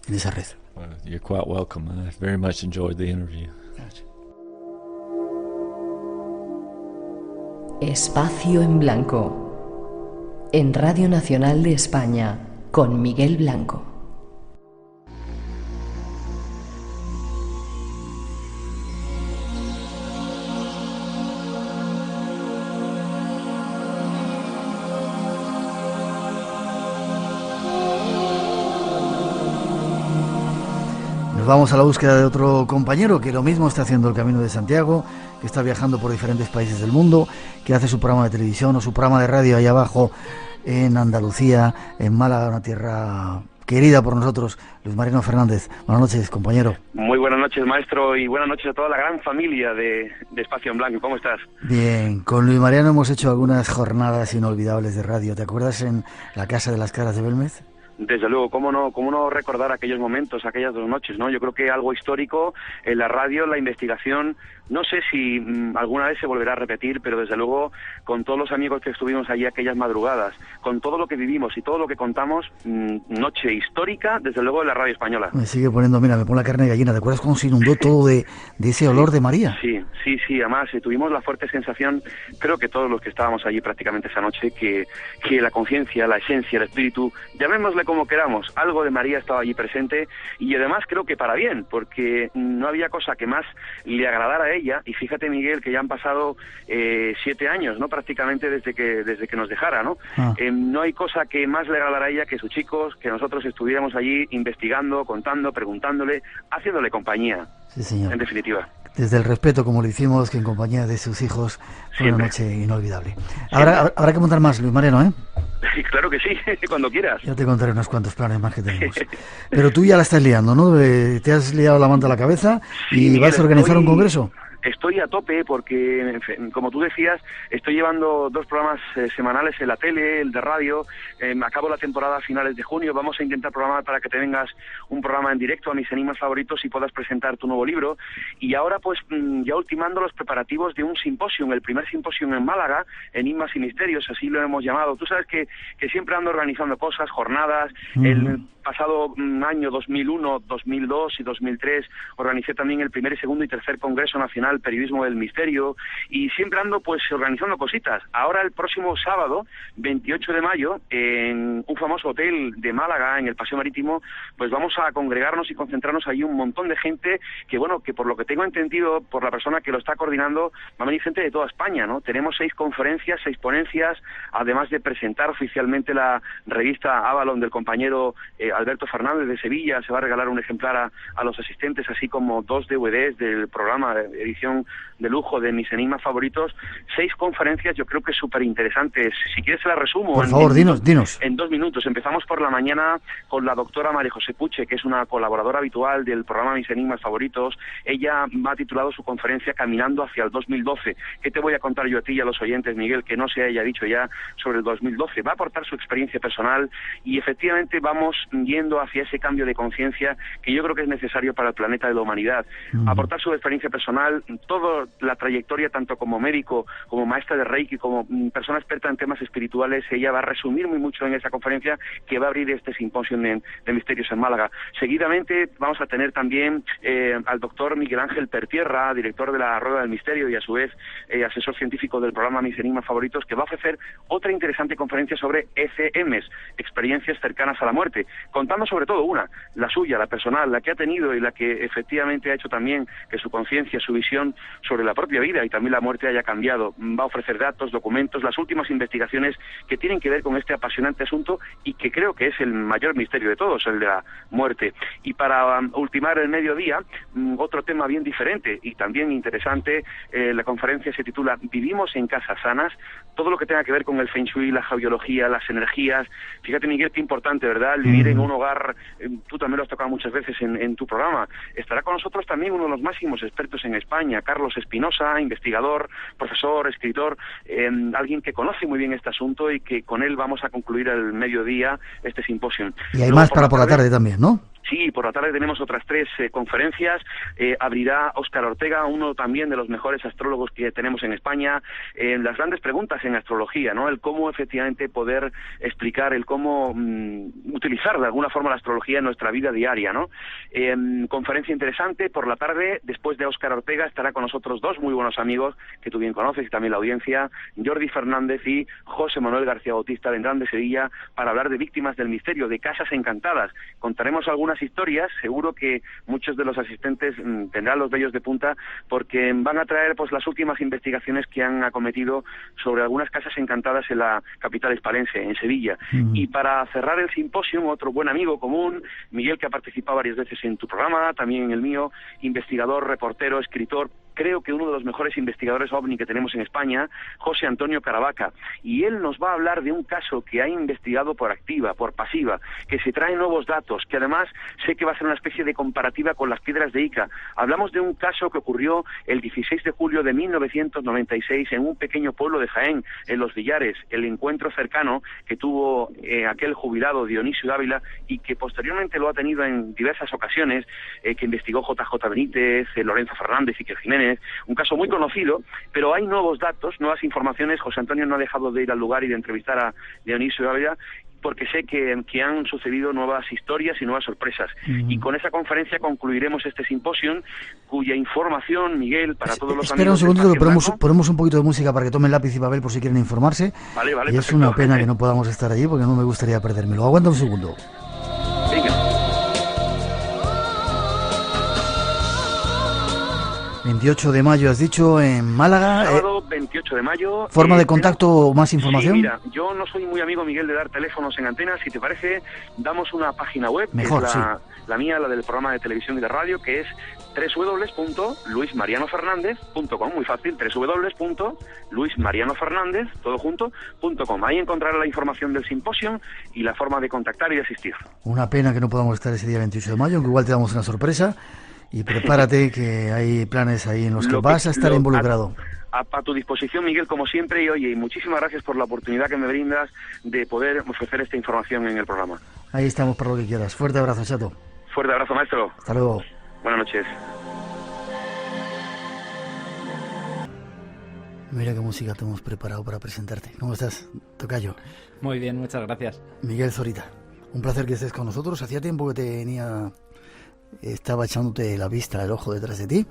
en esa red. Well, you're quite welcome. I very much enjoyed the interview. Espacio en Blanco, en Radio Nacional de España, con Miguel Blanco. Nos vamos a la búsqueda de otro compañero que lo mismo está haciendo el Camino de Santiago, que está viajando por diferentes países del mundo, que hace su programa de televisión o su programa de radio ahí abajo en Andalucía, en Málaga, una tierra querida por nosotros. Luis Mariano Fernández, buenas noches, compañero. Muy buenas noches, maestro, y buenas noches a toda la gran familia de Espacio en Blanco. ¿Cómo estás? Bien, con Luis Mariano hemos hecho algunas jornadas inolvidables de radio. ¿Te acuerdas en la Casa de las Caras de Belmez? Desde luego, cómo no recordar aquellos momentos, aquellas 2 noches, ¿no? Yo creo que algo histórico en la radio, la investigación, no sé si alguna vez se volverá a repetir, pero desde luego con todos los amigos que estuvimos allí aquellas madrugadas, con todo lo que vivimos y todo lo que contamos, noche histórica, desde luego en la radio española. Me sigue poniendo, mira, me pone la carne de gallina. ¿Te acuerdas cómo se inundó todo de ese olor de María? Sí, además tuvimos la fuerte sensación, creo que todos los que estábamos allí prácticamente esa noche, que la conciencia, la esencia, el espíritu, llamémosle como queramos, algo de María estaba allí presente, y además creo que para bien, porque no había cosa que más le agradara a ella. Y fíjate, Miguel, que ya han pasado 7 años, ¿no? Prácticamente desde que nos dejara, ¿no? No hay cosa que más le agradara a ella que sus chicos, que nosotros estuviéramos allí investigando, contando, preguntándole, haciéndole compañía. Sí, señor. En definitiva. Desde el respeto, como lo hicimos, que en compañía de sus hijos fue una noche inolvidable. Habrá que montar más, Luis Mariano, ¿eh? Claro que sí, cuando quieras. Ya te contaré unos cuantos planes más que tenemos. Pero tú ya la estás liando, ¿no? Te has liado la manta a la cabeza y vas a organizar un congreso. Estoy a tope porque, como tú decías, estoy llevando 2 programas semanales en la tele, el de radio. Acabo la temporada a finales de junio. Vamos a intentar programar para que te vengas un programa en directo a mis enigmas favoritos y puedas presentar tu nuevo libro. Y ahora, pues, ya ultimando los preparativos de un simposio, el primer simposio en Málaga, Enigmas y Misterios, así lo hemos llamado. Tú sabes que siempre ando organizando cosas, jornadas. El pasado año 2001, 2002 y 2003 organicé también el primer, segundo y tercer Congreso Nacional Periodismo del Misterio, y siempre ando pues organizando cositas. Ahora el próximo sábado, 28 de mayo, en un famoso hotel de Málaga, en el Paseo Marítimo, pues vamos a congregarnos y concentrarnos allí un montón de gente que, bueno, que por lo que tengo entendido por la persona que lo está coordinando, va a venir gente de toda España, ¿no? Tenemos 6 conferencias, 6 ponencias, además de presentar oficialmente la revista Avalon del compañero Alberto Fernández de Sevilla. Se va a regalar un ejemplar a los asistentes, así como 2 DVDs del programa de edición de lujo de mis enigmas favoritos. 6 conferencias, yo creo que súper interesantes. Si quieres se las resumo. Por favor, dinos. En 2 minutos. Empezamos por la mañana con la doctora María José Puche, que es una colaboradora habitual del programa Mis Enigmas Favoritos. Ella ha titulado su conferencia Caminando hacia el 2012. ¿Qué te voy a contar yo a ti y a los oyentes, Miguel, que no se haya dicho ya sobre el 2012? Va a aportar su experiencia personal y efectivamente vamos yendo hacia ese cambio de conciencia que yo creo que es necesario para el planeta de la humanidad. Aportar su experiencia personal, toda la trayectoria, tanto como médico, como maestra de Reiki, como persona experta en temas espirituales. Ella va a resumir muy mucho en esa conferencia que va a abrir este simposio de misterios en Málaga. Seguidamente vamos a tener también al doctor Miguel Ángel Pertierra, director de la Rueda del Misterio y a su vez asesor científico del programa Mis Enigmas Favoritos, que va a ofrecer otra interesante conferencia sobre ECMs, experiencias cercanas a la muerte, contando sobre todo una, la suya, la personal, la que ha tenido y la que efectivamente ha hecho también que su conciencia, su visión sobre la propia vida y también la muerte haya cambiado. Va a ofrecer datos, documentos, las últimas investigaciones que tienen que ver con este apasionante asunto y que creo que es el mayor misterio de todos, el de la muerte. Y para ultimar el mediodía, otro tema bien diferente y también interesante, la conferencia se titula Vivimos en casas sanas, todo lo que tenga que ver con el Feng Shui, la geobiología, las energías. Fíjate, Miguel, qué importante, ¿verdad? El vivir en Siendo un hogar, tú también lo has tocado muchas veces en tu programa. Estará con nosotros también uno de los máximos expertos en España, Carlos Espinosa, investigador, profesor, escritor, alguien que conoce muy bien este asunto y que con él vamos a concluir al mediodía este simposio. Y hay más para por la tarde también, ¿no? Sí, por la tarde tenemos otras 3 conferencias. Abrirá Óscar Ortega, uno también de los mejores astrólogos que tenemos en España, las grandes preguntas en astrología, ¿no? El cómo efectivamente poder explicar, el cómo utilizar de alguna forma la astrología en nuestra vida diaria, ¿no? Conferencia interesante. Por la tarde, después de Óscar Ortega, estará con nosotros 2 muy buenos amigos que tú bien conoces y también la audiencia, Jordi Fernández y José Manuel García Bautista, vendrán de Sevilla para hablar de víctimas del misterio, de casas encantadas. Contaremos algunas historias, seguro que muchos de los asistentes tendrán los vellos de punta porque van a traer pues las últimas investigaciones que han acometido sobre algunas casas encantadas en la capital hispalense, en Sevilla. Y para cerrar el simposio, otro buen amigo común, Miguel, que ha participado varias veces en tu programa, también en el mío, investigador, reportero, escritor, creo que uno de los mejores investigadores OVNI que tenemos en España, José Antonio Caravaca, y él nos va a hablar de un caso que ha investigado por activa, por pasiva, que se trae nuevos datos, que además sé que va a ser una especie de comparativa con las piedras de Ica. Hablamos de un caso que ocurrió el 16 de julio de 1996 en un pequeño pueblo de Jaén, en Los Villares, el encuentro cercano que tuvo aquel jubilado Dionisio Dávila y que posteriormente lo ha tenido en diversas ocasiones, que investigó JJ Benítez, Lorenzo Fernández y Iker Jiménez. Un caso muy conocido, pero hay nuevos datos, nuevas informaciones. José Antonio no ha dejado de ir al lugar y de entrevistar a Dionisio Dávila porque sé que han sucedido nuevas historias y nuevas sorpresas. Y con esa conferencia concluiremos este simposio, cuya información, Miguel, para todos los Espera amigos... un segundito, que ponemos un poquito de música para que tomen lápiz y papel por si quieren informarse. Vale, y perfecto. es una pena que no podamos estar allí porque no me gustaría perdérmelo. Aguanta un segundo. Venga. 28 de mayo has dicho en Málaga. Sábado 28 de mayo. ¿Forma de contacto o más información? Sí, mira, yo no soy muy amigo, Miguel, de dar teléfonos en antena. Si te parece, damos una página web, mejor, que es la mía, la del programa de televisión y de radio, que es www.luismarianofernandez.com, muy fácil, www.luismarianofernandez, todo junto, .com. Ahí encontrará la información del simposio y la forma de contactar y de asistir. Una pena que no podamos estar ese día 28 de mayo, aunque igual te damos una sorpresa. Y prepárate que hay planes ahí en los que vas a estar involucrado. A tu disposición, Miguel, como siempre, y oye, muchísimas gracias por la oportunidad que me brindas de poder ofrecer esta información en el programa. Ahí estamos para lo que quieras. Fuerte abrazo, chato. Fuerte abrazo, maestro. Hasta luego. Buenas noches. Mira qué música te hemos preparado para presentarte. ¿Cómo estás, tocayo? Muy bien, muchas gracias. Miguel Zorita, un placer que estés con nosotros. Hacía tiempo que estaba echándote la vista, el ojo detrás de ti.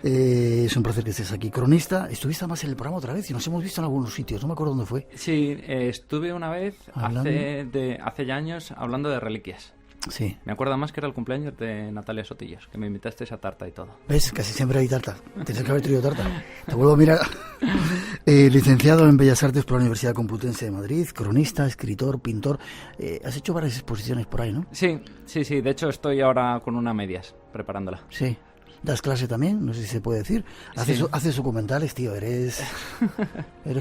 Es un placer que estés aquí. Cronista, estuviste más en el programa otra vez y nos hemos visto en algunos sitios, no me acuerdo dónde fue. Sí, estuve una vez hace ya años hablando de reliquias. Sí. Me acuerdo más que era el cumpleaños de Natalia Sotillos, que me invitaste a tarta y todo. ¿Ves? Casi siempre hay tarta. Tienes que haber traído tarta. Te vuelvo a mirar. Licenciado en Bellas Artes por la Universidad Complutense de Madrid, cronista, escritor, pintor. Has hecho varias exposiciones por ahí, ¿no? Sí. De hecho, estoy ahora con una medias, preparándola. Sí. ¿Das clase también? No sé si se puede decir. Haces documentales, tío. Eres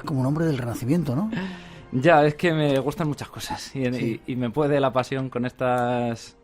como un hombre del Renacimiento, ¿no? Ya, es que me gustan muchas cosas y me puede la pasión con estos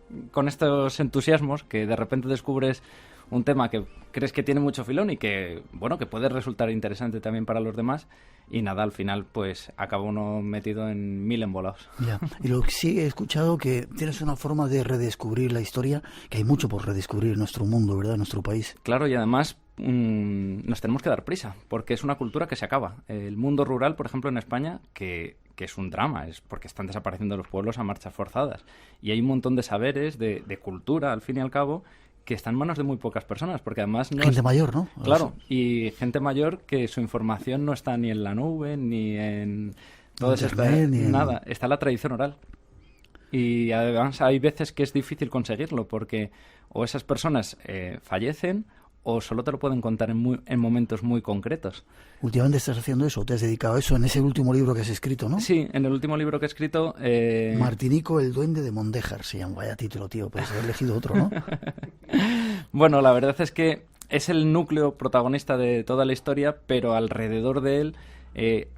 entusiasmos que de repente descubres un tema que crees que tiene mucho filón y que, bueno, que puede resultar interesante también para los demás y nada, al final pues acaba uno metido en 1000 embolados. Ya. Y lo que sí he escuchado que tienes una forma de redescubrir la historia, que hay mucho por redescubrir en nuestro mundo, ¿verdad? En nuestro país. Claro, y además nos tenemos que dar prisa, porque es una cultura que se acaba. El mundo rural, por ejemplo, en España, que es un drama, es porque están desapareciendo los pueblos a marchas forzadas. Y hay un montón de saberes, de cultura, al fin y al cabo, que está en manos de muy pocas personas, porque además... Gente mayor, ¿no? Claro, y gente mayor que su información no está ni en la nube, ni en... todo eso, nada, está en la tradición oral. Y además hay veces que es difícil conseguirlo, porque o esas personas fallecen o solo te lo pueden contar en momentos muy concretos. ¿Últimamente estás haciendo eso? ¿Te has dedicado a eso en ese último libro que has escrito, no? Sí, en el último libro que he escrito... Martinico, el duende de Mondéjar se llama. Vaya título, tío. Puedes haber elegido otro, ¿no? Bueno, la verdad es que es el núcleo protagonista de toda la historia, pero alrededor de él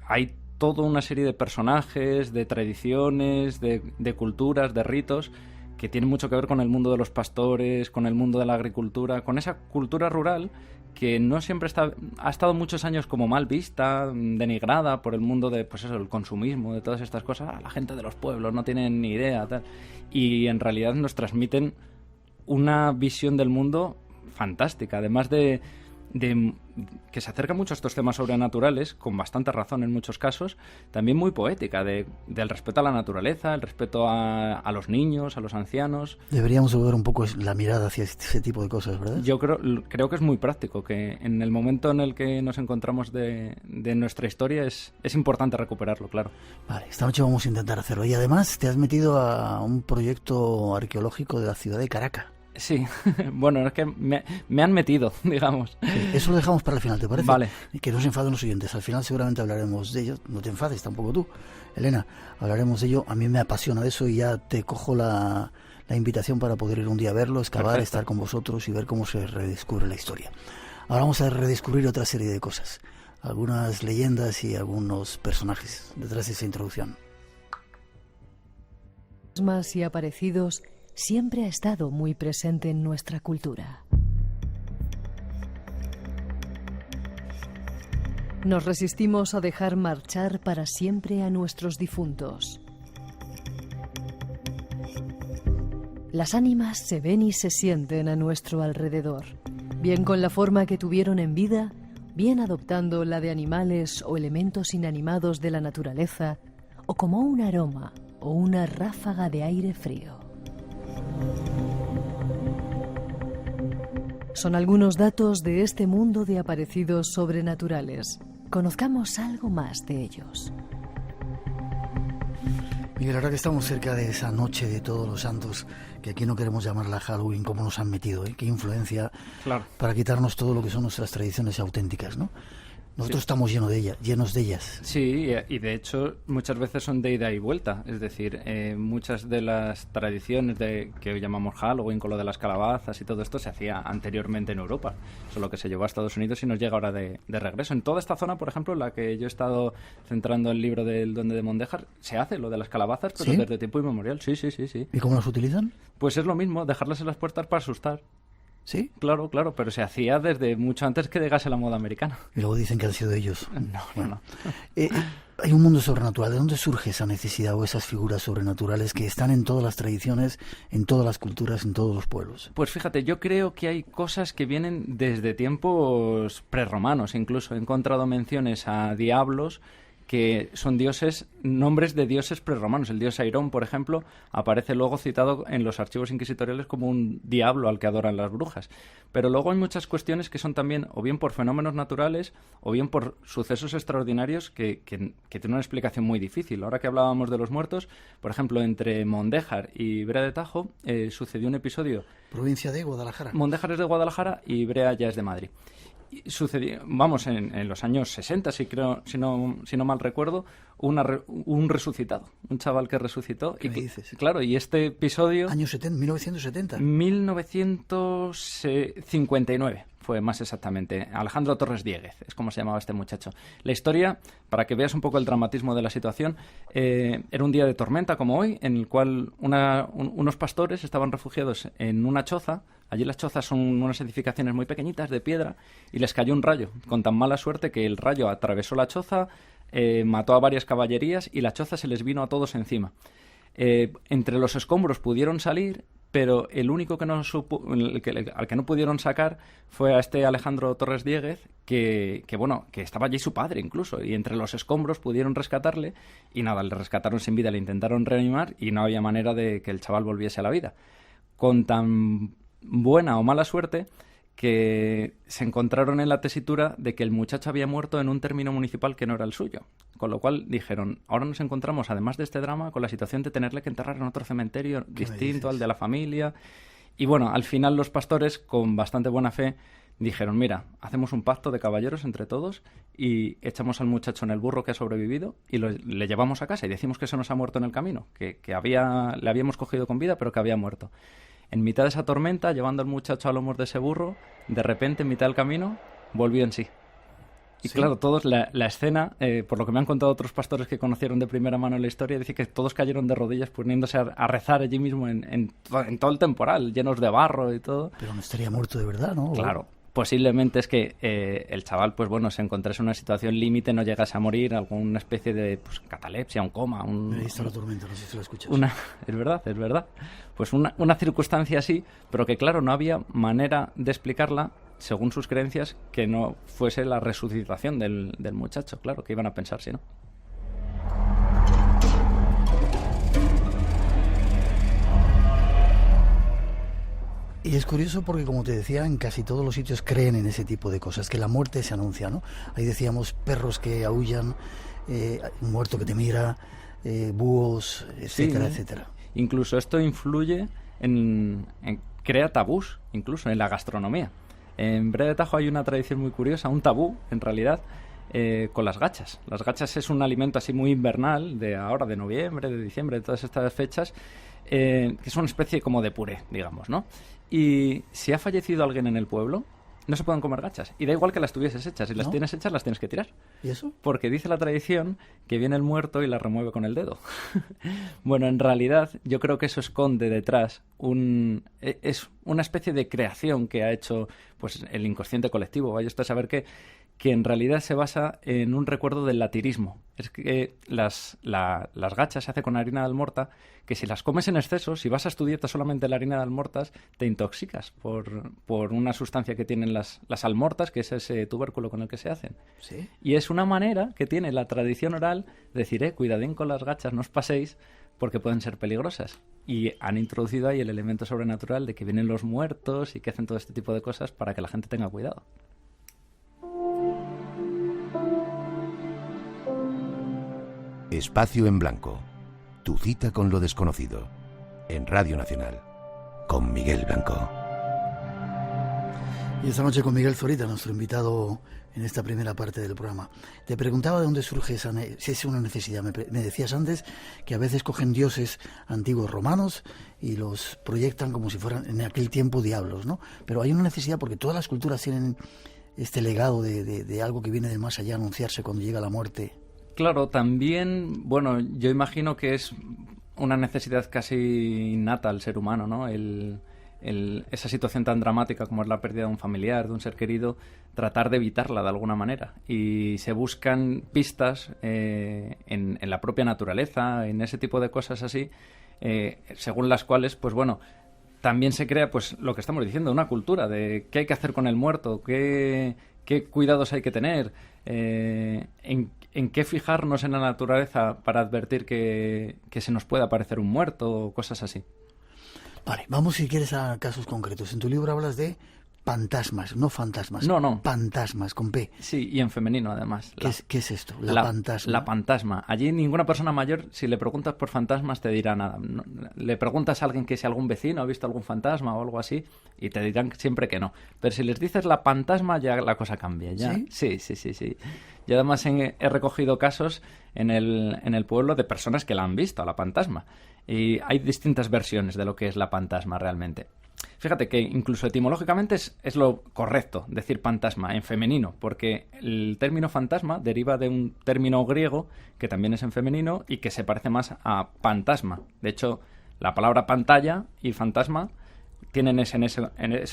hay toda una serie de personajes, de tradiciones, de culturas, de ritos, que tiene mucho que ver con el mundo de los pastores, con el mundo de la agricultura, con esa cultura rural que no siempre ha estado muchos años como mal vista, denigrada por el mundo de, pues eso, el consumismo, de todas estas cosas. La gente de los pueblos no tienen ni idea, tal. Y en realidad nos transmiten una visión del mundo fantástica, además de que se acerca mucho a estos temas sobrenaturales, con bastante razón en muchos casos, también muy poética, del respeto a la naturaleza, el respeto a los niños, a los ancianos. Deberíamos volver un poco la mirada hacia ese tipo de cosas, ¿verdad? Yo creo que es muy práctico, que en el momento en el que nos encontramos de nuestra historia es importante recuperarlo, claro. Vale, esta noche vamos a intentar hacerlo. Y además te has metido a un proyecto arqueológico de la ciudad de Caracas. Sí, bueno, es que me han metido, digamos. Sí, eso lo dejamos para el final, ¿te parece? Vale. Y que no se enfaden los oyentes. Al final seguramente hablaremos de ello. No te enfades tampoco tú, Elena. Hablaremos de ello. A mí me apasiona eso y ya te cojo la invitación para poder ir un día a verlo, excavar, Perfecto. estar con vosotros y ver cómo se redescubre la historia. Ahora vamos a redescubrir otra serie de cosas. Algunas leyendas y algunos personajes detrás de esa introducción. Fantasmas y aparecidos siempre ha estado muy presente en nuestra cultura. Nos resistimos a dejar marchar para siempre a nuestros difuntos. Las ánimas se ven y se sienten a nuestro alrededor, bien con la forma que tuvieron en vida, bien adoptando la de animales o elementos inanimados de la naturaleza, o como un aroma o una ráfaga de aire frío. Son algunos datos de este mundo de aparecidos sobrenaturales. Conozcamos algo más de ellos. Miguel, ahora que estamos cerca de esa noche de Todos los Santos, que aquí no queremos llamarla Halloween, cómo nos han metido, ¿eh? Qué influencia, claro, para quitarnos todo lo que son nuestras tradiciones auténticas, ¿no? Nosotros estamos llenos de ellas. Sí, y de hecho muchas veces son de ida y vuelta. Es decir, muchas de las tradiciones que hoy llamamos Halloween, con lo de las calabazas y todo esto, se hacía anteriormente en Europa. Solo que se llevó a Estados Unidos y nos llega ahora de regreso. En toda esta zona, por ejemplo, en la que yo he estado centrando el libro del Duende de Mondéjar, se hace lo de las calabazas, pero ¿Sí? desde tiempo inmemorial. Sí. ¿Y cómo las utilizan? Pues es lo mismo, dejarlas en las puertas para asustar. ¿Sí? Claro, pero se hacía desde mucho antes que llegase la moda americana. Y luego dicen que han sido ellos. No. Hay un mundo sobrenatural. ¿De dónde surge esa necesidad o esas figuras sobrenaturales que están en todas las tradiciones, en todas las culturas, en todos los pueblos? Pues fíjate, yo creo que hay cosas que vienen desde tiempos prerromanos. Incluso he encontrado menciones a diablos que son nombres de dioses prerromanos. El dios Airón, por ejemplo, aparece luego citado en los archivos inquisitoriales como un diablo al que adoran las brujas. Pero luego hay muchas cuestiones que son también o bien por fenómenos naturales o bien por sucesos extraordinarios que tienen una explicación muy difícil. Ahora que hablábamos de los muertos, por ejemplo, entre Mondéjar y Brea de Tajo sucedió un episodio... Provincia de Guadalajara. Mondéjar es de Guadalajara y Brea ya es de Madrid. Sucedió, en los años 60, si no mal recuerdo, un resucitado, un chaval que resucitó. ¿Qué me dices? Claro, y este episodio... ¿Años 70? ¿1970? 1959 fue más exactamente. Alejandro Torres Dieguez, es como se llamaba este muchacho. La historia, para que veas un poco el dramatismo de la situación, era un día de tormenta como hoy, en el cual unos pastores estaban refugiados en una choza. Allí las chozas son unas edificaciones muy pequeñitas de piedra y les cayó un rayo, con tan mala suerte que el rayo atravesó la choza, mató a varias caballerías y la choza se les vino a todos encima. Entre los escombros pudieron salir, pero el único que al que no pudieron sacar fue a este Alejandro Torres Dieguez, que estaba allí su padre incluso, y entre los escombros pudieron rescatarle, y nada, le rescataron sin vida, le intentaron reanimar y no había manera de que el chaval volviese a la vida. Con tan buena o mala suerte que se encontraron en la tesitura de que el muchacho había muerto en un término municipal que no era el suyo. Con lo cual dijeron, ahora nos encontramos, además de este drama, con la situación de tenerle que enterrar en otro cementerio distinto al de la familia. Y bueno, al final los pastores, con bastante buena fe, dijeron, mira, hacemos un pacto de caballeros entre todos y echamos al muchacho en el burro que ha sobrevivido y le llevamos a casa y decimos que se nos ha muerto en el camino, que le habíamos cogido con vida pero que había muerto. En mitad de esa tormenta, llevando al muchacho a lomos de ese burro, de repente, en mitad del camino, volvió en sí. Y claro, todos, la escena, por lo que me han contado otros pastores que conocieron de primera mano la historia, dice que todos cayeron de rodillas poniéndose a rezar allí mismo en todo el temporal, llenos de barro y todo. Pero no estaría muerto de verdad, ¿no? Claro. Posiblemente es que el chaval, pues bueno, se encontrase en una situación límite, no llegase a morir, alguna especie de pues, catalepsia, un coma. Me he visto La Tormenta, no sé si lo escuchas. Es verdad. Pues una circunstancia así, pero que claro, no había manera de explicarla, según sus creencias, que no fuese la resucitación del muchacho. Claro, que iban a pensar si no. Y es curioso porque, como te decía, en casi todos los sitios creen en ese tipo de cosas, que la muerte se anuncia, ¿no? Ahí decíamos perros que aúllan, un muerto que te mira, búhos, etcétera, etcétera. Incluso esto influye crea tabús, incluso en la gastronomía. En Brea de Tajo hay una tradición muy curiosa, un tabú, en realidad, con las gachas. Las gachas es un alimento así muy invernal, de ahora, de noviembre, de diciembre, de todas estas fechas, que es una especie como de puré, digamos, ¿no? Y si ha fallecido alguien en el pueblo, no se pueden comer gachas. Y da igual que las tuvieses hechas. Si las tienes hechas, las tienes que tirar. ¿Y eso? Porque dice la tradición que viene el muerto y la remueve con el dedo. Bueno, en realidad, yo creo que eso esconde detrás es una especie de creación que ha hecho pues el inconsciente colectivo. Vaya usted a saber que en realidad se basa en un recuerdo del latirismo. Es que las gachas se hace con harina de almorta, que si las comes en exceso, si basas tu dieta solamente en la harina de almortas, te intoxicas por una sustancia que tienen las almortas, que es ese tubérculo con el que se hacen. ¿Sí? Y es una manera que tiene la tradición oral de decir, cuidadín con las gachas, no os paséis, porque pueden ser peligrosas. Y han introducido ahí el elemento sobrenatural de que vienen los muertos y que hacen todo este tipo de cosas para que la gente tenga cuidado. Espacio en Blanco. Tu cita con lo desconocido. En Radio Nacional. Con Miguel Blanco. Y esta noche con Miguel Zorita, nuestro invitado en esta primera parte del programa. Te preguntaba de dónde surge si es una necesidad. Me decías antes que a veces cogen dioses antiguos romanos y los proyectan como si fueran en aquel tiempo diablos, ¿no? Pero hay una necesidad porque todas las culturas tienen este legado de algo que viene del más allá, anunciarse cuando llega la muerte. Claro, también, bueno, yo imagino que es una necesidad casi innata al ser humano, ¿no? Esa situación tan dramática como es la pérdida de un familiar, de un ser querido, tratar de evitarla de alguna manera. Y se buscan pistas en la propia naturaleza, en ese tipo de cosas así, según las cuales, pues bueno, también se crea pues lo que estamos diciendo, una cultura de qué hay que hacer con el muerto, qué cuidados hay que tener, en qué fijarnos en la naturaleza para advertir que se nos puede aparecer un muerto o cosas así. Vale, vamos si quieres a casos concretos. En tu libro hablas de fantasmas, no fantasmas. No. Fantasmas, con P. Sí, y en femenino además. ¿Qué es esto? La fantasma. La fantasma. Allí ninguna persona mayor, si le preguntas por fantasmas, te dirá nada. No, le preguntas a alguien que si algún vecino ha visto algún fantasma o algo así, y te dirán siempre que no. Pero si les dices la fantasma, ya la cosa cambia. ¿Ya? Sí. Yo además he recogido casos en el pueblo de personas que la han visto, a la fantasma. Y hay distintas versiones de lo que es la fantasma realmente. Fíjate que incluso etimológicamente es lo correcto decir fantasma en femenino, porque el término fantasma deriva de un término griego que también es en femenino y que se parece más a fantasma. De hecho, la palabra pantalla y fantasma tienen ese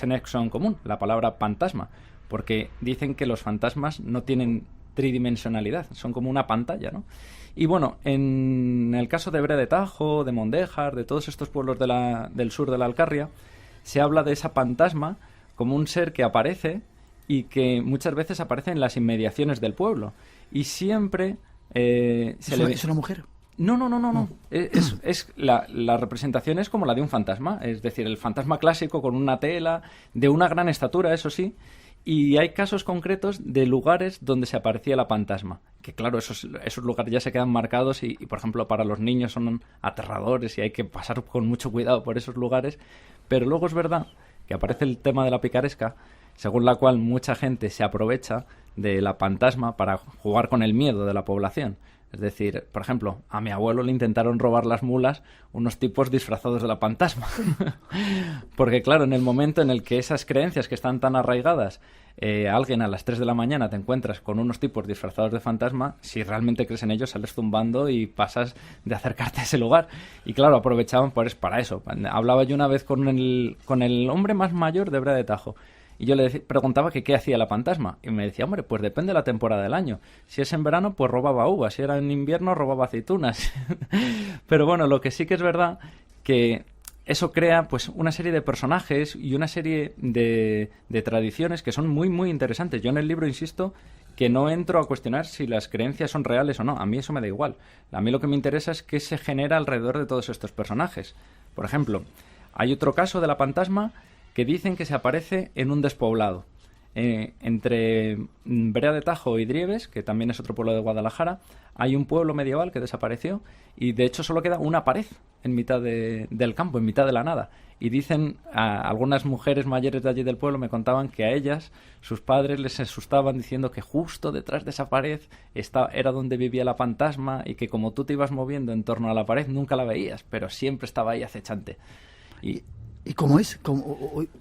nexo en común, la palabra fantasma, porque dicen que los fantasmas no tienen tridimensionalidad, son como una pantalla, ¿no? Y bueno, en el caso de Brea de Tajo, de Mondéjar, de todos estos pueblos del sur de la Alcarria, se habla de esa fantasma como un ser que aparece y que muchas veces aparece en las inmediaciones del pueblo. Y siempre... ¿Es una mujer? No. La representación es como la de un fantasma, es decir, el fantasma clásico con una tela, de una gran estatura, eso sí. Y hay casos concretos de lugares donde se aparecía la fantasma. Que claro, esos lugares ya se quedan marcados y, por ejemplo, para los niños son aterradores y hay que pasar con mucho cuidado por esos lugares. Pero luego es verdad que aparece el tema de la picaresca, según la cual mucha gente se aprovecha de la fantasma para jugar con el miedo de la población. Es decir, por ejemplo, a mi abuelo le intentaron robar las mulas unos tipos disfrazados de la fantasma. Porque claro, en el momento en el que esas creencias que están tan arraigadas, alguien a las 3 de la mañana te encuentras con unos tipos disfrazados de fantasma, si realmente crees en ellos sales zumbando y pasas de acercarte a ese lugar. Y claro, aprovechaban para eso. Hablaba yo una vez con el hombre más mayor de Brea de Tajo. Y yo le preguntaba que qué hacía la fantasma. Y me decía, hombre, pues depende de la temporada del año. Si es en verano, pues robaba uvas. Si era en invierno, robaba aceitunas. Pero bueno, lo que sí que es verdad que eso crea pues una serie de personajes y una serie de tradiciones que son muy, muy interesantes. Yo en el libro insisto que no entro a cuestionar si las creencias son reales o no. A mí eso me da igual. A mí lo que me interesa es qué se genera alrededor de todos estos personajes. Por ejemplo, hay otro caso de la fantasma que dicen que se aparece en un despoblado. Entre Brea de Tajo y Drieves, que también es otro pueblo de Guadalajara, hay un pueblo medieval que desapareció y de hecho solo queda una pared en mitad del campo, en mitad de la nada. Y dicen, algunas mujeres mayores de allí del pueblo me contaban que a ellas, sus padres les asustaban diciendo que justo detrás de esa pared era donde vivía la fantasma y que como tú te ibas moviendo en torno a la pared nunca la veías, pero siempre estaba ahí acechante. ¿Y cómo es?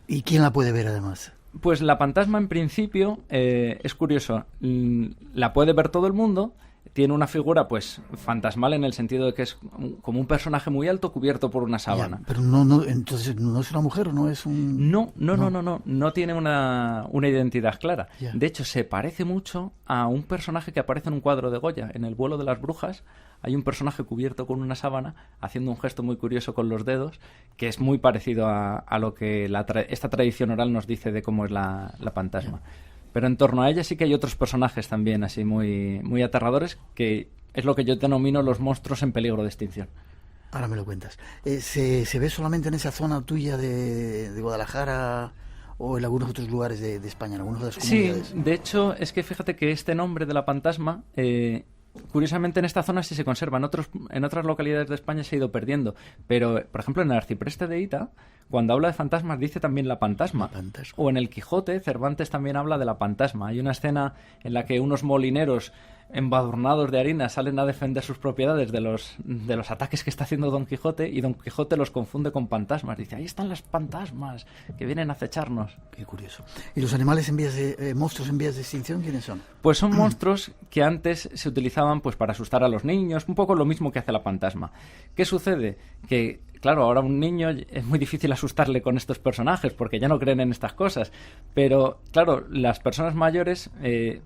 ¿Y quién la puede ver además? Pues la fantasma en principio es curioso. La puede ver todo el mundo. Tiene una figura pues fantasmal en el sentido de que es como un personaje muy alto cubierto por una sábana. Ya, pero no, entonces no es una mujer o no es un... No tiene una identidad clara. Ya. De hecho, se parece mucho a un personaje que aparece en un cuadro de Goya, en El vuelo de las brujas. Hay un personaje cubierto con una sábana haciendo un gesto muy curioso con los dedos, que es muy parecido a lo que esta tradición oral nos dice de cómo es la fantasma. Pero en torno a ella sí que hay otros personajes también así muy, muy aterradores, que es lo que yo denomino los monstruos en peligro de extinción. Ahora me lo cuentas. ¿Se ve solamente en esa zona tuya de Guadalajara o en algunos otros lugares de España, en algunas otras comunidades? Sí, de hecho es que fíjate que este nombre de la fantasma... curiosamente en esta zona sí se conserva, en otras localidades de España se ha ido perdiendo, pero por ejemplo en el Arcipreste de Ita, cuando habla de fantasmas dice también la pantasma. O en el Quijote, Cervantes también habla de la pantasma. Hay una escena en la que unos molineros embadurnados de harina salen a defender sus propiedades de los ataques que está haciendo Don Quijote, y Don Quijote los confunde con fantasmas. Dice, ahí están las fantasmas que vienen a acecharnos. Qué curioso. ¿Y los animales monstruos en vías de extinción quiénes son? Pues son monstruos que antes se utilizaban pues para asustar a los niños, un poco lo mismo que hace la fantasma. ¿Qué sucede? Que claro, ahora un niño es muy difícil asustarle con estos personajes porque ya no creen en estas cosas, pero claro, las personas mayores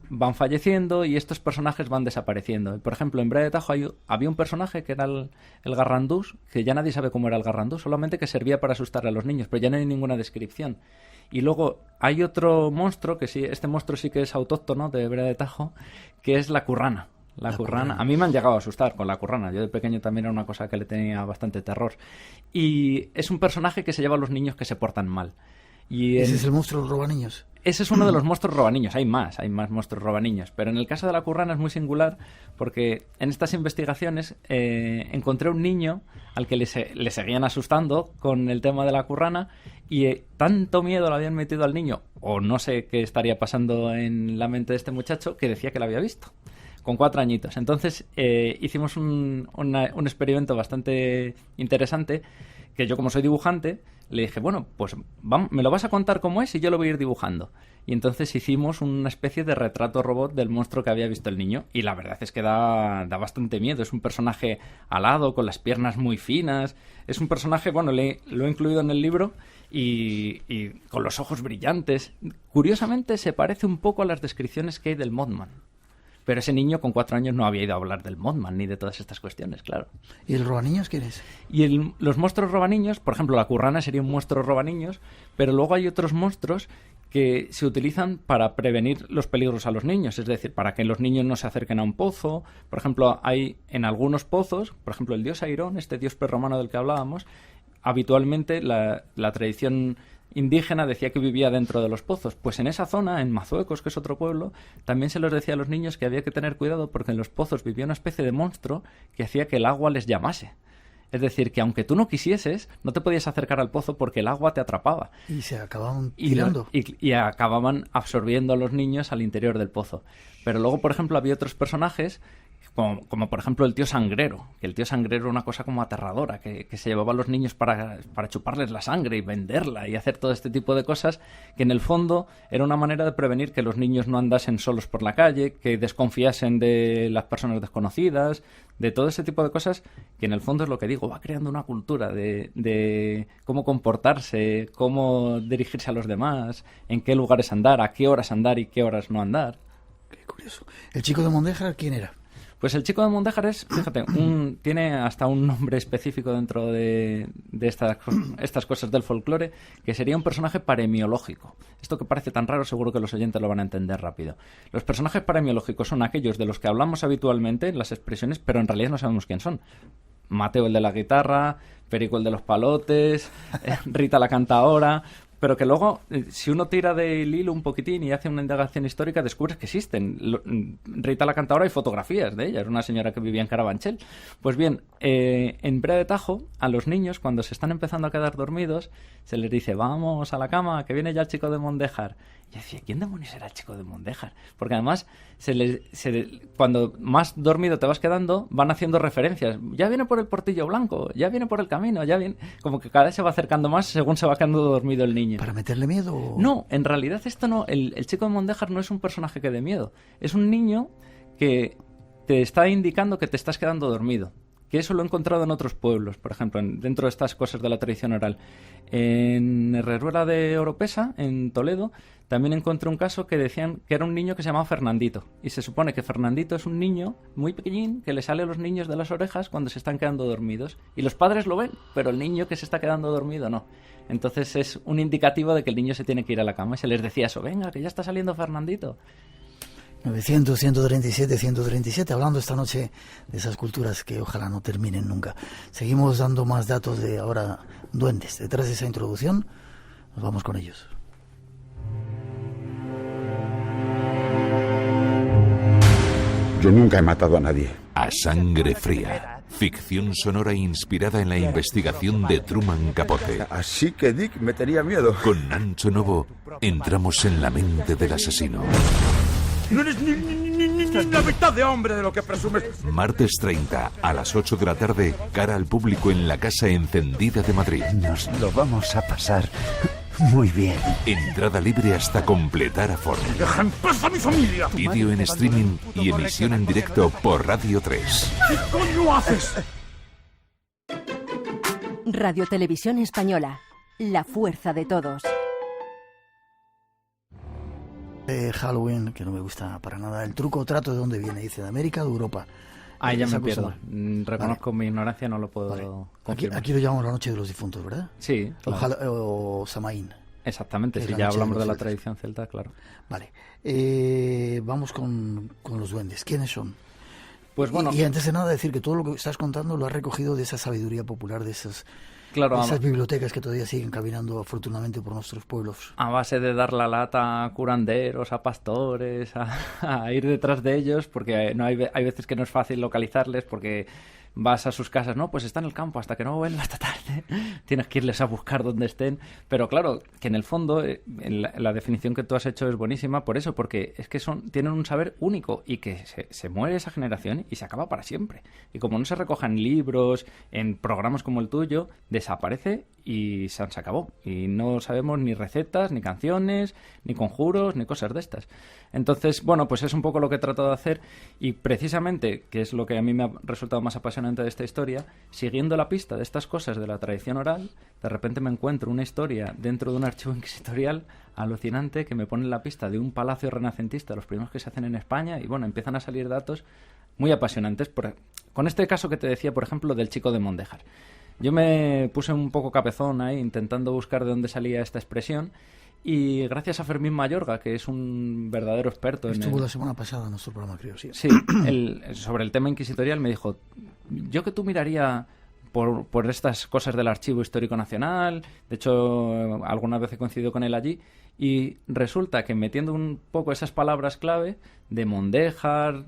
van falleciendo y estos personajes van desapareciendo. Por ejemplo, en Brea de Tajo había un personaje que era el garrandús, que ya nadie sabe cómo era el garrandús, solamente que servía para asustar a los niños, pero ya no hay ninguna descripción. Y luego hay otro monstruo, que sí, este monstruo sí que es autóctono de Brea de Tajo, que es la currana. La currana. A mí me han llegado a asustar con la currana. Yo de pequeño también era una cosa que le tenía bastante terror. Y es un personaje que se lleva a los niños que se portan mal. ¿Ese es el monstruo robaniños? Ese es uno de los monstruos robaniños. Hay más monstruos robaniños. Pero en el caso de la currana es muy singular porque en estas investigaciones encontré un niño al que le seguían asustando con el tema de la currana y tanto miedo le habían metido al niño, o no sé qué estaría pasando en la mente de este muchacho, que decía que la había visto. Con 4 añitos. Entonces hicimos un experimento bastante interesante, que yo como soy dibujante le dije, bueno, pues me lo vas a contar cómo es y yo lo voy a ir dibujando. Y entonces hicimos una especie de retrato robot del monstruo que había visto el niño, y la verdad es que da bastante miedo. Es un personaje alado, con las piernas muy finas. Es un personaje, bueno, lo he incluido en el libro, y con los ojos brillantes. Curiosamente se parece un poco a las descripciones que hay del Mothman. Pero ese niño con 4 años no había ido a hablar del Mothman ni de todas estas cuestiones, claro. ¿Y el robaniños quién es? Y los monstruos robaniños, por ejemplo, la currana sería un monstruo robaniños, pero luego hay otros monstruos que se utilizan para prevenir los peligros a los niños, es decir, para que los niños no se acerquen a un pozo. Por ejemplo, hay en algunos pozos, por ejemplo, el dios Airón, este dios prerromano del que hablábamos, habitualmente la tradición indígena decía que vivía dentro de los pozos. Pues en esa zona, en Mazuecos, que es otro pueblo, también se les decía a los niños que había que tener cuidado porque en los pozos vivía una especie de monstruo que hacía que el agua les llamase. Es decir, que aunque tú no quisieses, no te podías acercar al pozo porque el agua te atrapaba. Y se acababan tirando. Y acababan absorbiendo a los niños al interior del pozo. Pero luego, por ejemplo, había otros personajes Como por ejemplo el tío sangrero, que el tío sangrero era una cosa como aterradora, que se llevaba a los niños para chuparles la sangre y venderla y hacer todo este tipo de cosas, que en el fondo era una manera de prevenir que los niños no andasen solos por la calle, que desconfiasen de las personas desconocidas, de todo ese tipo de cosas, que en el fondo es lo que digo, va creando una cultura de cómo comportarse, cómo dirigirse a los demás, en qué lugares andar, a qué horas andar y qué horas no andar. Qué curioso. ¿El chico de Mondéjar quién era? Pues el chico de Mondéjar es, fíjate, tiene hasta un nombre específico dentro de estas cosas del folclore, que sería un personaje paremiológico. Esto que parece tan raro, seguro que los oyentes lo van a entender rápido. Los personajes paremiológicos son aquellos de los que hablamos habitualmente, las expresiones, pero en realidad no sabemos quién son. Mateo el de la guitarra, Perico el de los palotes, Rita la cantaora... Pero que luego, si uno tira del hilo un poquitín y hace una indagación histórica, descubres que existen. Rita la cantaora, hay fotografías de ella, era una señora que vivía en Carabanchel. Pues bien, en Brea de Tajo, a los niños, cuando se están empezando a quedar dormidos, se les dice, vamos a la cama, que viene ya el chico de Mondéjar. Y yo decía, ¿quién demonios era el chico de Mondéjar? Porque además, cuando más dormido te vas quedando, van haciendo referencias. Ya viene por el portillo blanco, ya viene por el camino, ya viene... Como que cada vez se va acercando más según se va quedando dormido el niño. ¿Para meterle miedo? No, en realidad esto no... El chico de Mondéjar no es un personaje que dé miedo. Es un niño que te está indicando que te estás quedando dormido. Que eso lo he encontrado en otros pueblos, por ejemplo, dentro de estas cosas de la tradición oral. En Herreruela de Oropesa, en Toledo, también encontré un caso que decían que era un niño que se llamaba Fernandito. Y se supone que Fernandito es un niño muy pequeñín que le sale a los niños de las orejas cuando se están quedando dormidos. Y los padres lo ven, pero el niño que se está quedando dormido no. Entonces es un indicativo de que el niño se tiene que ir a la cama. Y se les decía eso, venga, que ya está saliendo Fernandito. 900, 137, 137, hablando esta noche de esas culturas que ojalá no terminen nunca. Seguimos dando más datos de ahora duendes. Detrás de esa introducción, nos vamos con ellos. Yo nunca he matado a nadie. A sangre fría. Ficción sonora inspirada en la investigación de Truman Capote. Así que Dick me tenía miedo. Con Nacho Novo entramos en la mente del asesino. No eres ni la mitad de hombre de lo que presumes. Martes 30, a las 8 de la tarde, cara al público en la Casa Encendida de Madrid. Nos lo vamos a pasar muy bien. Entrada libre hasta completar aforo. ¡Deja en paz a mi familia! Vídeo en streaming y emisión en directo por Radio 3. ¿Qué coño haces? Radio Televisión Española. La fuerza de todos. Halloween, que no me gusta para nada. El truco o trato, ¿de dónde viene? Dice, ¿de América o de Europa? Ah, ya me pierdo. Reconozco mi ignorancia, no lo puedo confirmar. Aquí lo llamamos la noche de los difuntos, ¿verdad? Sí. Claro. O Samaín. Exactamente, si ya hablamos de la tradición celta, claro. Vale. Vamos con los duendes. ¿Quiénes son? Pues bueno. Y antes de nada decir que todo lo que estás contando lo has recogido de esa sabiduría popular, de esas... Claro, esas bibliotecas que todavía siguen caminando afortunadamente por nuestros pueblos. A base de dar la lata a curanderos, a pastores, a ir detrás de ellos, porque no hay veces que no es fácil localizarles, porque vas a sus casas, no, pues está en el campo, hasta que no vuelva esta tarde, tienes que irles a buscar donde estén. Pero claro, que en el fondo, la definición que tú has hecho es buenísima por eso, porque es que tienen un saber único y que se muere esa generación y se acaba para siempre. Y como no se recojan libros, en programas como el tuyo, desaparece y se acabó. Y no sabemos ni recetas, ni canciones, ni conjuros, ni cosas de estas. Entonces, bueno, pues es un poco lo que he tratado de hacer y precisamente, que es lo que a mí me ha resultado más apasionante de esta historia, siguiendo la pista de estas cosas de la tradición oral, de repente me encuentro una historia dentro de un archivo inquisitorial alucinante que me pone en la pista de un palacio renacentista, los primeros que se hacen en España, y bueno, empiezan a salir datos muy apasionantes. Con este caso que te decía, por ejemplo, del chico de Mondéjar. Yo me puse un poco cabezón ahí intentando buscar de dónde salía esta expresión y gracias a Fermín Mayorga, que es un verdadero experto Estuvo la semana pasada en nuestro programa, creo, sí. Sí, sobre el tema inquisitorial me dijo, yo que tú miraría por estas cosas del Archivo Histórico Nacional, de hecho algunas veces he coincidido con él allí, y resulta que metiendo un poco esas palabras clave de Mondéjar,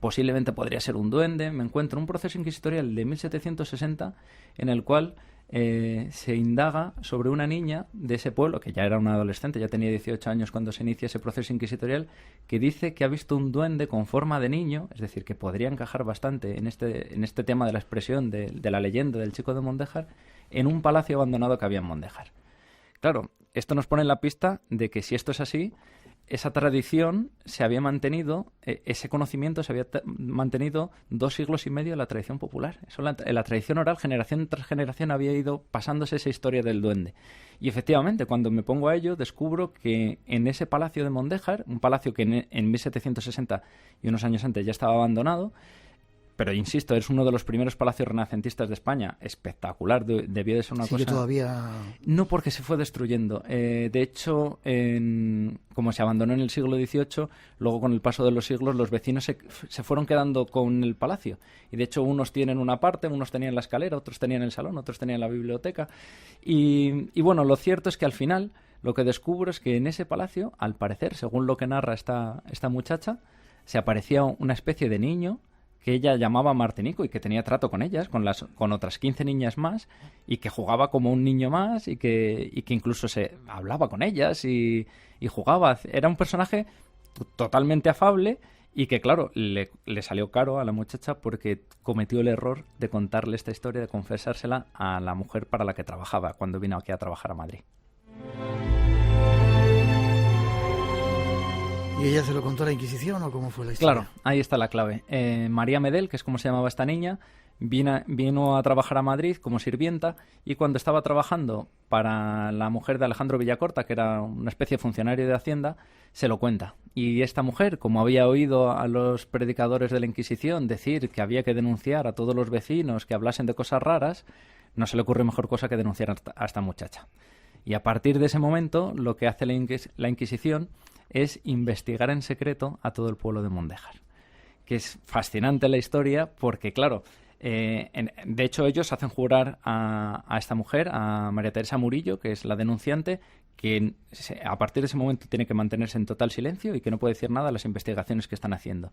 posiblemente podría ser un duende, me encuentro un proceso inquisitorial de 1760 en el cual se indaga sobre una niña de ese pueblo, que ya era una adolescente, ya tenía 18 años cuando se inicia ese proceso inquisitorial, que dice que ha visto un duende con forma de niño, es decir, que podría encajar bastante en este tema de la expresión de la leyenda del chico de Mondéjar, en un palacio abandonado que había en Mondéjar. Claro, esto nos pone en la pista de que si esto es así, esa tradición se había mantenido, ese conocimiento se había mantenido 2 siglos y medio en la tradición popular. Eso en la tradición oral, generación tras generación, había ido pasándose esa historia del duende. Y efectivamente, cuando me pongo a ello, descubro que en ese palacio de Mondéjar, un palacio que en 1760 y unos años antes ya estaba abandonado, pero insisto, es uno de los primeros palacios renacentistas de España, espectacular, debió de ser una cosa... todavía... No, porque se fue destruyendo. De hecho, como se abandonó en el siglo XVIII, luego con el paso de los siglos los vecinos se fueron quedando con el palacio. Y de hecho unos tienen una parte, unos tenían la escalera, otros tenían el salón, otros tenían la biblioteca. Y bueno, lo cierto es que al final lo que descubro es que en ese palacio, al parecer, según lo que narra esta muchacha, se aparecía una especie de niño que ella llamaba Martinico y que tenía trato con ellas, con otras 15 niñas más, y que jugaba como un niño más y que incluso se hablaba con ellas y jugaba. Era un personaje totalmente afable y que, claro, le salió caro a la muchacha porque cometió el error de contarle esta historia, de confesársela a la mujer para la que trabajaba cuando vino aquí a trabajar a Madrid. ¿Y ella se lo contó a la Inquisición o cómo fue la historia? Claro, ahí está la clave. María Medel, que es como se llamaba esta niña, vino a trabajar a Madrid como sirvienta y cuando estaba trabajando para la mujer de Alejandro Villacorta, que era una especie de funcionario de Hacienda, se lo cuenta. Y esta mujer, como había oído a los predicadores de la Inquisición decir que había que denunciar a todos los vecinos que hablasen de cosas raras, no se le ocurre mejor cosa que denunciar a esta muchacha. Y a partir de ese momento, lo que hace la Inquisición es investigar en secreto a todo el pueblo de Mondéjar. Que es fascinante la historia porque, claro, de hecho ellos hacen jurar a esta mujer, a María Teresa Murillo, que es la denunciante, que a partir de ese momento tiene que mantenerse en total silencio y que no puede decir nada de las investigaciones que están haciendo.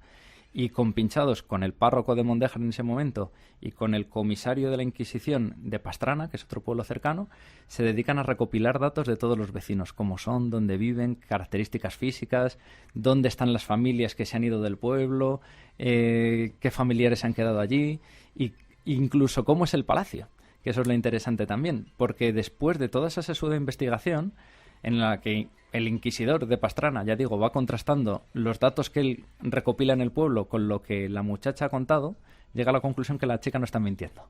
Y compinchados con el párroco de Mondéjar en ese momento y con el comisario de la Inquisición de Pastrana, que es otro pueblo cercano, se dedican a recopilar datos de todos los vecinos, cómo son, dónde viven, características físicas, dónde están las familias que se han ido del pueblo, qué familiares se han quedado allí, e incluso cómo es el palacio, que eso es lo interesante también, porque después de toda esa sesuda investigación, en la que el inquisidor de Pastrana, ya digo, va contrastando los datos que él recopila en el pueblo con lo que la muchacha ha contado, llega a la conclusión que la chica no está mintiendo.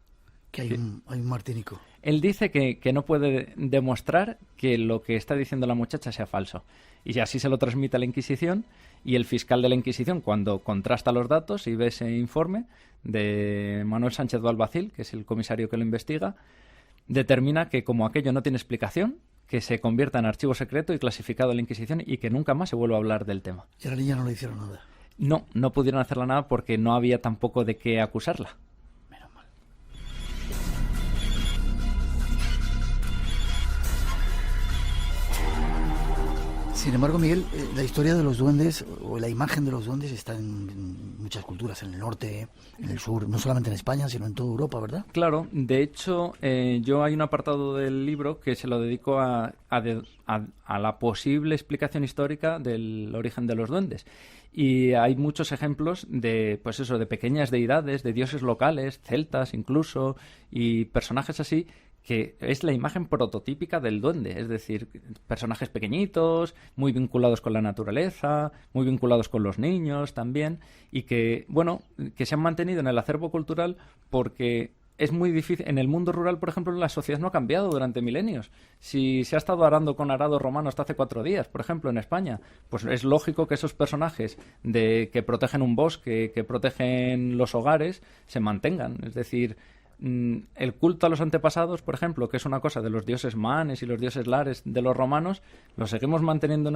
Que hay un Martinico. Él dice que no puede demostrar que lo que está diciendo la muchacha sea falso. Y así se lo transmite a la Inquisición, y el fiscal de la Inquisición, cuando contrasta los datos y ve ese informe de Manuel Sánchez Balbacil, que es el comisario que lo investiga, determina que como aquello no tiene explicación, que se convierta en archivo secreto y clasificado a la Inquisición y que nunca más se vuelva a hablar del tema. ¿Y a la niña no le hicieron nada? No pudieron hacerla nada porque no había tampoco de qué acusarla. Menos mal. Sin embargo, Miguel, la historia de los duendes o la imagen de los duendes está en muchas culturas, en el norte, en el sur, no solamente en España, sino en toda Europa, ¿verdad? Claro, de hecho, yo hay un apartado del libro que se lo dedico a la posible explicación histórica del origen de los duendes. Y hay muchos ejemplos de, pues eso, de pequeñas deidades, de dioses locales, celtas incluso, y personajes así, que es la imagen prototípica del duende, es decir, personajes pequeñitos, muy vinculados con la naturaleza, muy vinculados con los niños también, y que, bueno, que se han mantenido en el acervo cultural porque es muy difícil. En el mundo rural, por ejemplo, la sociedad no ha cambiado durante milenios. Si se ha estado arando con arado romano hasta hace 4 días, por ejemplo, en España, pues es lógico que esos personajes que protegen un bosque, que protegen los hogares, se mantengan. Es decir, el culto a los antepasados, por ejemplo, que es una cosa de los dioses manes y los dioses lares de los romanos, lo seguimos manteniendo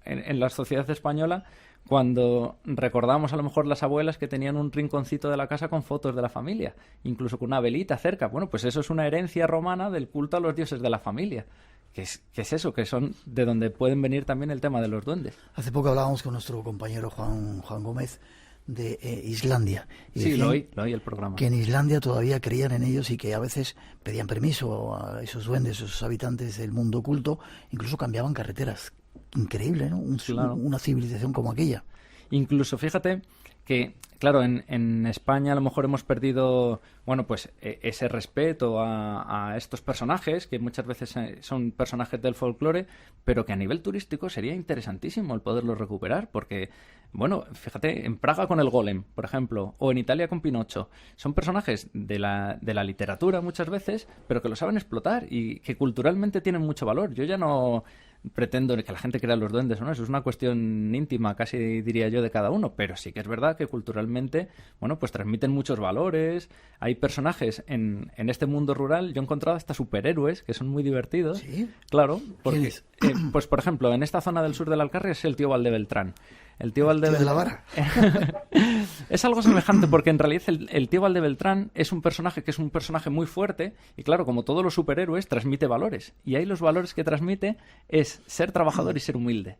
en la sociedad española cuando recordamos a lo mejor las abuelas que tenían un rinconcito de la casa con fotos de la familia, incluso con una velita cerca. Bueno, pues eso es una herencia romana del culto a los dioses de la familia. ¿Qué es eso? Que son de donde pueden venir también el tema de los duendes. Hace poco hablábamos con nuestro compañero Juan Gómez de Islandia. Y sí, decían lo oí el programa. Que en Islandia todavía creían en ellos y que a veces pedían permiso a esos duendes, esos habitantes del mundo oculto, incluso cambiaban carreteras. Increíble, ¿no? Claro. Una civilización como aquella. Incluso, fíjate que, claro, en España a lo mejor hemos perdido, bueno, pues ese respeto a estos personajes, que muchas veces son personajes del folclore, pero que a nivel turístico sería interesantísimo el poderlos recuperar, porque, bueno, fíjate, en Praga con el Golem, por ejemplo, o en Italia con Pinocho, son personajes de la literatura muchas veces, pero que lo saben explotar y que culturalmente tienen mucho valor. Yo ya no pretendo que la gente crea los duendes o no, eso es una cuestión íntima, casi diría yo, de cada uno, pero sí que es verdad que culturalmente, bueno, pues transmiten muchos valores. Hay personajes en este mundo rural, yo he encontrado hasta superhéroes que son muy divertidos. ¿Sí? Claro, porque, pues por ejemplo, en esta zona del sur del Alcarria es el tío Valdebeltrán. El tío Valdebeltrán... de la vara. Es algo semejante porque en realidad el tío Valdebeltrán es un personaje que es un personaje muy fuerte y claro, como todos los superhéroes, transmite valores. Y ahí los valores que transmite es ser trabajador y ser humilde.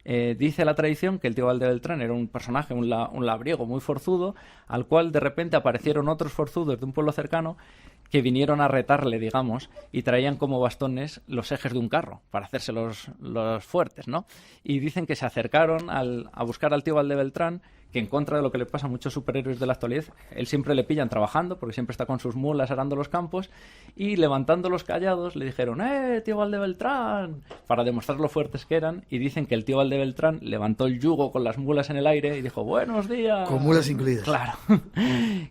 Dice la tradición que el tío Valdebeltrán era un personaje, un labriego muy forzudo, al cual de repente aparecieron otros forzudos de un pueblo cercano que vinieron a retarle, digamos, y traían como bastones los ejes de un carro para hacerse los fuertes, ¿no? Y dicen que se acercaron a buscar al tío Valdebeltrán, que en contra de lo que le pasa a muchos superhéroes de la actualidad, él siempre le pillan trabajando, porque siempre está con sus mulas arando los campos, y levantando los callados le dijeron, tío Valdebeltrán, para demostrar lo fuertes que eran, y dicen que el tío Valdebeltrán levantó el yugo con las mulas en el aire y dijo, buenos días. Con mulas incluidas. Claro.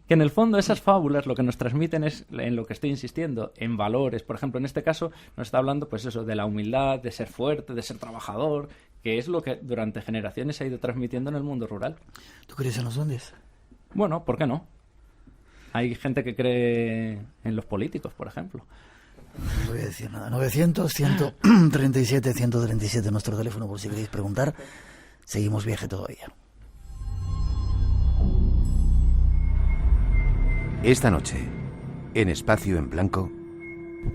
Que en el fondo esas fábulas lo que nos transmiten es, en lo que estoy insistiendo, en valores. Por ejemplo, en este caso nos está hablando, pues eso, de la humildad, de ser fuerte, de ser trabajador, que es lo que durante generaciones se ha ido transmitiendo en el mundo rural. ¿Tú crees en los duendes? Bueno, ¿por qué no? Hay gente que cree en los políticos, por ejemplo. No voy a decir nada. 900-137-137 nuestro teléfono por si queréis preguntar. Seguimos viaje todavía. Esta noche, en Espacio en Blanco...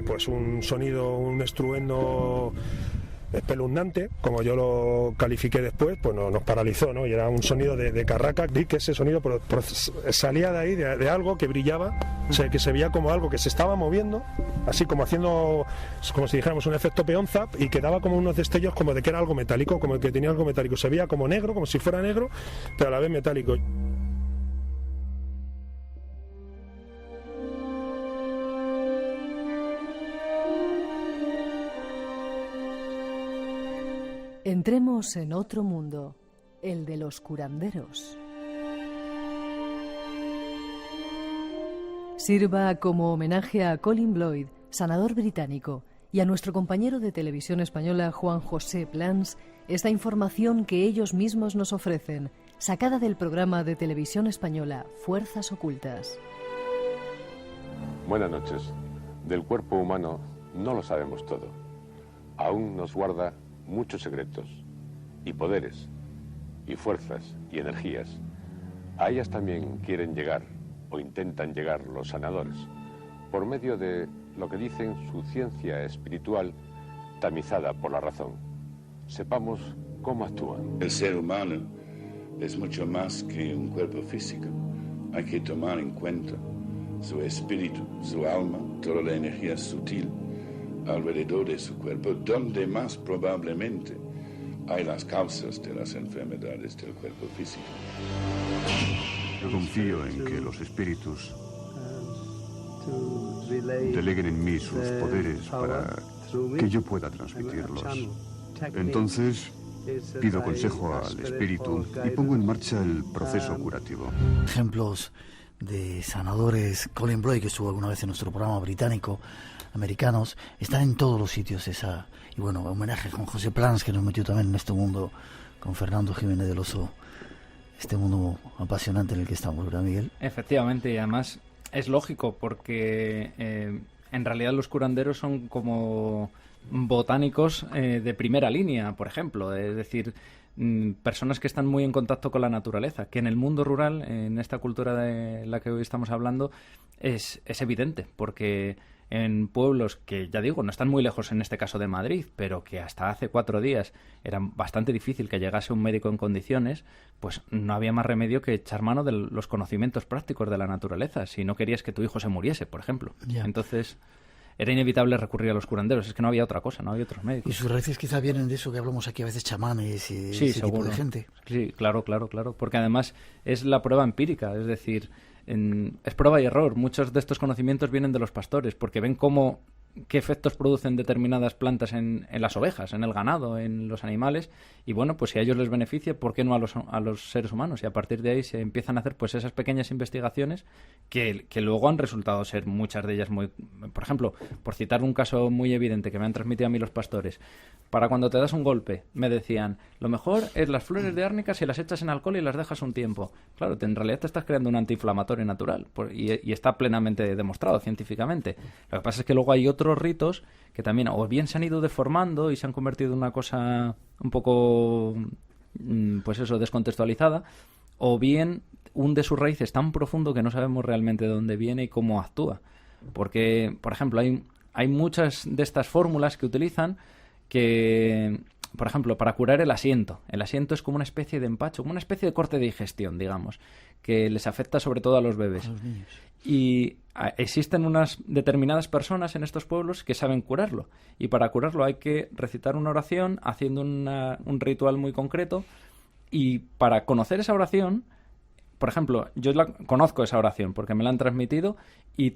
Pues un sonido, un estruendo espeluznante, como yo lo califiqué después, pues nos paralizó, ¿no? Y era un sonido de carraca. Vi que ese sonido salía de ahí, de algo que brillaba, o sea, que se veía como algo que se estaba moviendo, así como haciendo, como si dijéramos un efecto peón-zap, y que daba como unos destellos como de que era algo metálico, como que tenía algo metálico. Se veía como negro, como si fuera negro, pero a la vez metálico. Entremos en otro mundo, el de los curanderos. Sirva como homenaje a Colin Bloyd, sanador británico, y a nuestro compañero de televisión española Juan José Plans, esta información que ellos mismos nos ofrecen, sacada del programa de televisión española Fuerzas Ocultas. Buenas noches. Del cuerpo humano no lo sabemos todo. Aún nos guarda muchos secretos, y poderes, y fuerzas, y energías. A ellas también quieren llegar, o intentan llegar los sanadores, por medio de lo que dicen su ciencia espiritual, tamizada por la razón. Sepamos cómo actúan. El ser humano es mucho más que un cuerpo físico. Hay que tomar en cuenta su espíritu, su alma, toda la energía sutil alrededor de su cuerpo, donde más probablemente hay las causas de las enfermedades del cuerpo físico. Yo confío en que los espíritus deleguen en mí sus poderes para que yo pueda transmitirlos. Entonces, pido consejo al espíritu y pongo en marcha el proceso curativo. Ejemplos de sanadores. Colin Bloyd, que estuvo alguna vez en nuestro programa británico, americanos, están en todos los sitios. Y bueno, homenaje a Juan José Plans, que nos metió también en este mundo con Fernando Jiménez del Oso, este mundo apasionante en el que estamos, ¿verdad, Miguel? Efectivamente, y además es lógico, porque en realidad los curanderos son como botánicos de primera línea, por ejemplo, es decir, personas que están muy en contacto con la naturaleza, que en el mundo rural, en esta cultura de la que hoy estamos hablando, es evidente, porque en pueblos que, ya digo, no están muy lejos en este caso de Madrid, pero que hasta hace 4 días era bastante difícil que llegase un médico en condiciones, pues no había más remedio que echar mano de los conocimientos prácticos de la naturaleza, si no querías que tu hijo se muriese, por ejemplo. Ya. Entonces era inevitable recurrir a los curanderos, es que no había otra cosa, no había otros médicos. Y sus raíces quizá vienen de eso que hablamos aquí a veces, chamanes y ese tipo de gente. Sí, claro, porque además es la prueba empírica, es decir, es prueba y error. Muchos de estos conocimientos vienen de los pastores, porque ven qué efectos producen determinadas plantas en las ovejas, en el ganado, en los animales, y bueno, pues si a ellos les beneficia, ¿por qué no a los seres humanos? Y a partir de ahí se empiezan a hacer pues esas pequeñas investigaciones que luego han resultado ser muchas de ellas muy... Por ejemplo, por citar un caso muy evidente que me han transmitido a mí los pastores, para cuando te das un golpe, me decían, lo mejor es las flores de árnica si las echas en alcohol y las dejas un tiempo. Claro, en realidad te estás creando un antiinflamatorio natural y está plenamente demostrado científicamente. Lo que pasa es que luego hay otros ritos que también o bien se han ido deformando y se han convertido en una cosa un poco, pues eso, descontextualizada, o bien hunde sus raíces tan profundo que no sabemos realmente de dónde viene y cómo actúa. Porque, por ejemplo, hay muchas de estas fórmulas que utilizan que, por ejemplo, para curar el asiento. El asiento es como una especie de empacho, como una especie de corte de digestión, digamos, que les afecta sobre todo a los bebés. A los niños. Y existen unas determinadas personas en estos pueblos que saben curarlo. Y para curarlo hay que recitar una oración haciendo un ritual muy concreto. Y para conocer esa oración, por ejemplo, yo conozco esa oración porque me la han transmitido y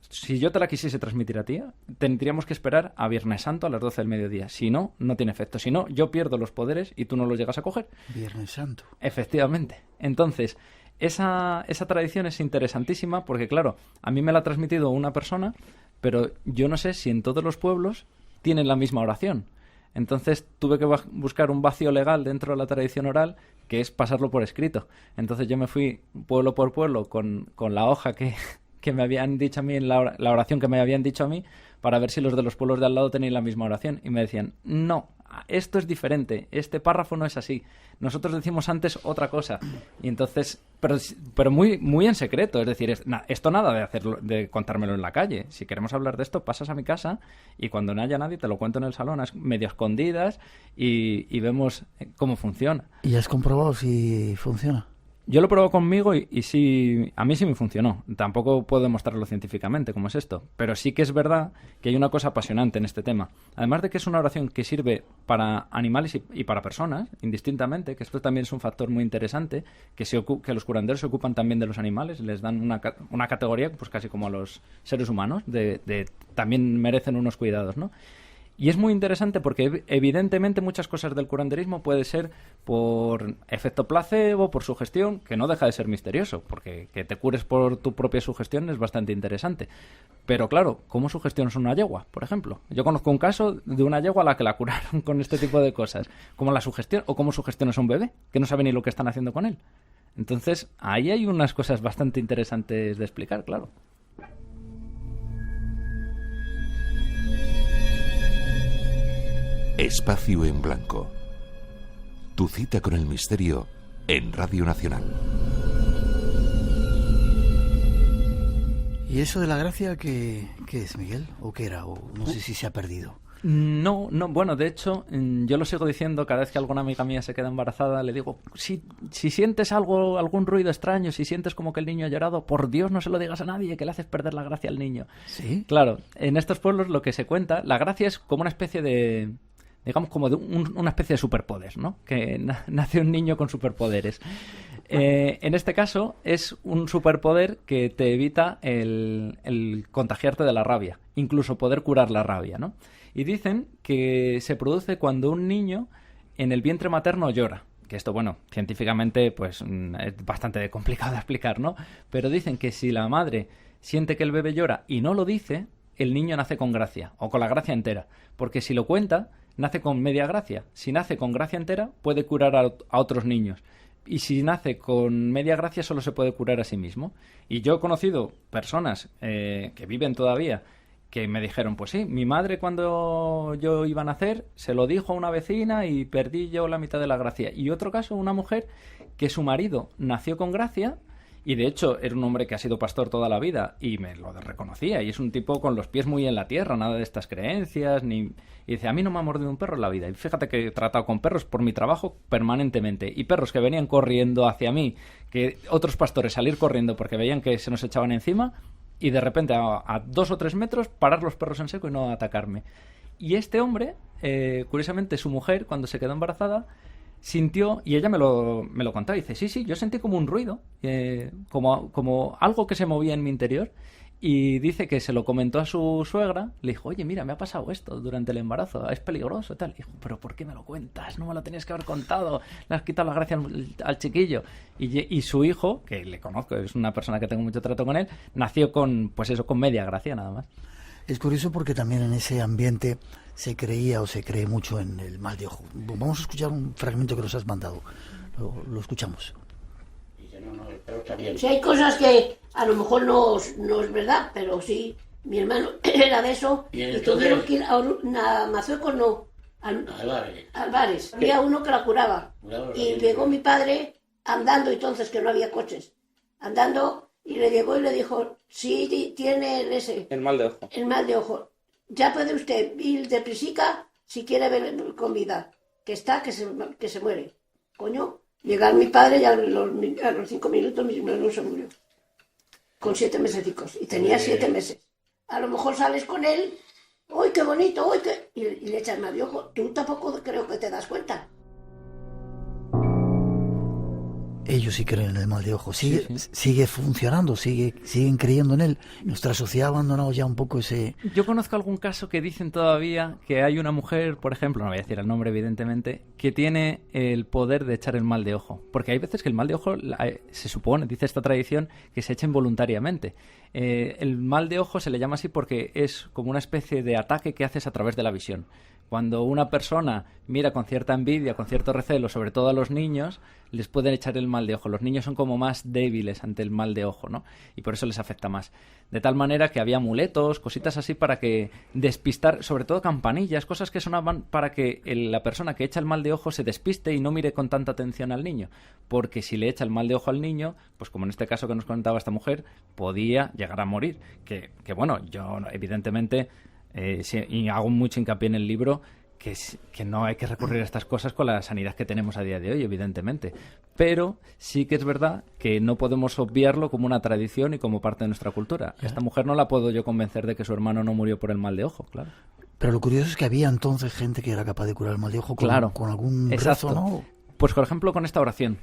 si yo te la quisiese transmitir a ti, tendríamos que esperar a Viernes Santo a las 12 del mediodía. Si no, no tiene efecto. Si no, yo pierdo los poderes y tú no los llegas a coger. Viernes Santo. Efectivamente. Entonces, esa tradición es interesantísima porque, claro, a mí me la ha transmitido una persona, pero yo no sé si en todos los pueblos tienen la misma oración. Entonces tuve que buscar un vacío legal dentro de la tradición oral, que es pasarlo por escrito. Entonces yo me fui pueblo por pueblo con la hoja que me habían dicho a mí, la oración que me habían dicho a mí, para ver si los de los pueblos de al lado tenían la misma oración. Y me decían, no, esto es diferente, este párrafo no es así. Nosotros decimos antes otra cosa. Y entonces, pero muy, muy en secreto. Es decir, esto nada de contármelo en la calle. Si queremos hablar de esto, pasas a mi casa y cuando no haya nadie te lo cuento en el salón, medio escondidas y vemos cómo funciona. ¿Y has comprobado si funciona? Yo lo he probado conmigo y sí, a mí sí me funcionó. Tampoco puedo demostrarlo científicamente cómo es esto, pero sí que es verdad que hay una cosa apasionante en este tema. Además de que es una oración que sirve para animales y para personas, indistintamente, que esto también es un factor muy interesante, que los curanderos se ocupan también de los animales, les dan una categoría pues casi como a los seres humanos, también merecen unos cuidados, ¿no? Y es muy interesante porque evidentemente muchas cosas del curanderismo puede ser por efecto placebo, por sugestión, que no deja de ser misterioso, porque que te cures por tu propia sugestión es bastante interesante. Pero claro, ¿cómo sugestionas una yegua, por ejemplo? Yo conozco un caso de una yegua a la que la curaron con este tipo de cosas. ¿Cómo la sugestión o cómo sugestionas a un bebé, que no sabe ni lo que están haciendo con él? Entonces, ahí hay unas cosas bastante interesantes de explicar, claro. Espacio en Blanco. Tu cita con el misterio en Radio Nacional. ¿Y eso de la gracia qué es, Miguel? ¿O qué era? O no sé si se ha perdido. No, bueno, de hecho, yo lo sigo diciendo cada vez que alguna amiga mía se queda embarazada, le digo, si sientes algún ruido extraño, si sientes como que el niño ha llorado, por Dios no se lo digas a nadie, que le haces perder la gracia al niño. ¿Sí? Claro, en estos pueblos lo que se cuenta, la gracia es como una especie de... digamos como de una especie de superpoder, ¿no? Que nace un niño con superpoderes. En este caso es un superpoder que te evita el contagiarte de la rabia, incluso poder curar la rabia, ¿no? Y dicen que se produce cuando un niño en el vientre materno llora. Que esto, bueno, científicamente pues es bastante complicado de explicar, ¿no? Pero dicen que si la madre siente que el bebé llora y no lo dice, el niño nace con gracia, o con la gracia entera. Porque si lo cuenta, nace con media gracia. Si nace con gracia entera, puede curar a otros niños. Y si nace con media gracia, solo se puede curar a sí mismo. Y yo he conocido personas que viven todavía que me dijeron, pues sí, mi madre cuando yo iba a nacer se lo dijo a una vecina y perdí yo la mitad de la gracia. Y otro caso, una mujer que su marido nació con gracia Y de hecho era un hombre que ha sido pastor toda la vida y me lo reconocía. Y es un tipo con los pies muy en la tierra, nada de estas creencias. Y dice, a mí no me ha mordido un perro en la vida. Y fíjate que he tratado con perros por mi trabajo permanentemente. Y perros que venían corriendo hacia mí, que otros pastores salir corriendo porque veían que se nos echaban encima. Y de repente a 2 o 3 metros parar los perros en seco y no atacarme. Y este hombre, curiosamente su mujer, cuando se quedó embarazada, sintió, y ella me lo contaba, y dice, sí, yo sentí como un ruido, como algo que se movía en mi interior, y dice que se lo comentó a su suegra, le dijo, oye, mira, me ha pasado esto durante el embarazo, es peligroso y tal. Y dijo, pero ¿por qué me lo cuentas? No me lo tenías que haber contado, le has quitado la gracia al chiquillo. Y su hijo, que le conozco, es una persona que tengo mucho trato con él, nació con media gracia nada más. Es curioso porque también en ese ambiente se creía o se cree mucho en el mal de ojo. Vamos a escuchar un fragmento que nos has mandado. Lo escuchamos. Si hay cosas que a lo mejor no es verdad, pero sí, mi hermano era de eso y tuvieron que ir a Mazueco, no, Álvarez. Había uno que la curaba y llegó mi padre andando, entonces que no había coches, andando, y le llegó y le dijo, sí, tiene el mal de ojo. El mal de ojo. Ya puede usted ir deprisica si quiere ver con vida, que se muere. Coño, llegar mi padre y a los 5 minutos mi hermano se murió. Con 7 mesecicos. Y tenía 7 meses. A lo mejor sales con él, ¡uy, qué bonito! ¡Uy, qué! Y le echas mal de ojo. Tú tampoco creo que te das cuenta. Ellos sí creen en el mal de ojo. Sigue funcionando, siguen creyendo en él. Nuestra sociedad ha abandonado ya un poco ese... Yo conozco algún caso que dicen todavía que hay una mujer, por ejemplo, no voy a decir el nombre evidentemente, que tiene el poder de echar el mal de ojo. Porque hay veces que el mal de ojo, se supone, dice esta tradición, que se echa involuntariamente. El mal de ojo se le llama así porque es como una especie de ataque que haces a través de la visión. Cuando una persona mira con cierta envidia, con cierto recelo, sobre todo a los niños, les pueden echar el mal de ojo. Los niños son como más débiles ante el mal de ojo, ¿no? Y por eso les afecta más. De tal manera que había amuletos, cositas así para que despistar, sobre todo campanillas, cosas que sonaban para que la persona que echa el mal de ojo se despiste y no mire con tanta atención al niño. Porque si le echa el mal de ojo al niño, pues como en este caso que nos contaba esta mujer, podía llegar a morir. Que bueno, yo evidentemente... y hago mucho hincapié en el libro que no hay que recurrir a estas cosas con la sanidad que tenemos a día de hoy, evidentemente. Pero sí que es verdad que no podemos obviarlo como una tradición y como parte de nuestra cultura. Esta mujer no la puedo yo convencer de que su hermano no murió por el mal de ojo, claro. Pero lo curioso es que había entonces gente que era capaz de curar el mal de ojo con algún rezo, ¿no? Pues por ejemplo con esta oración.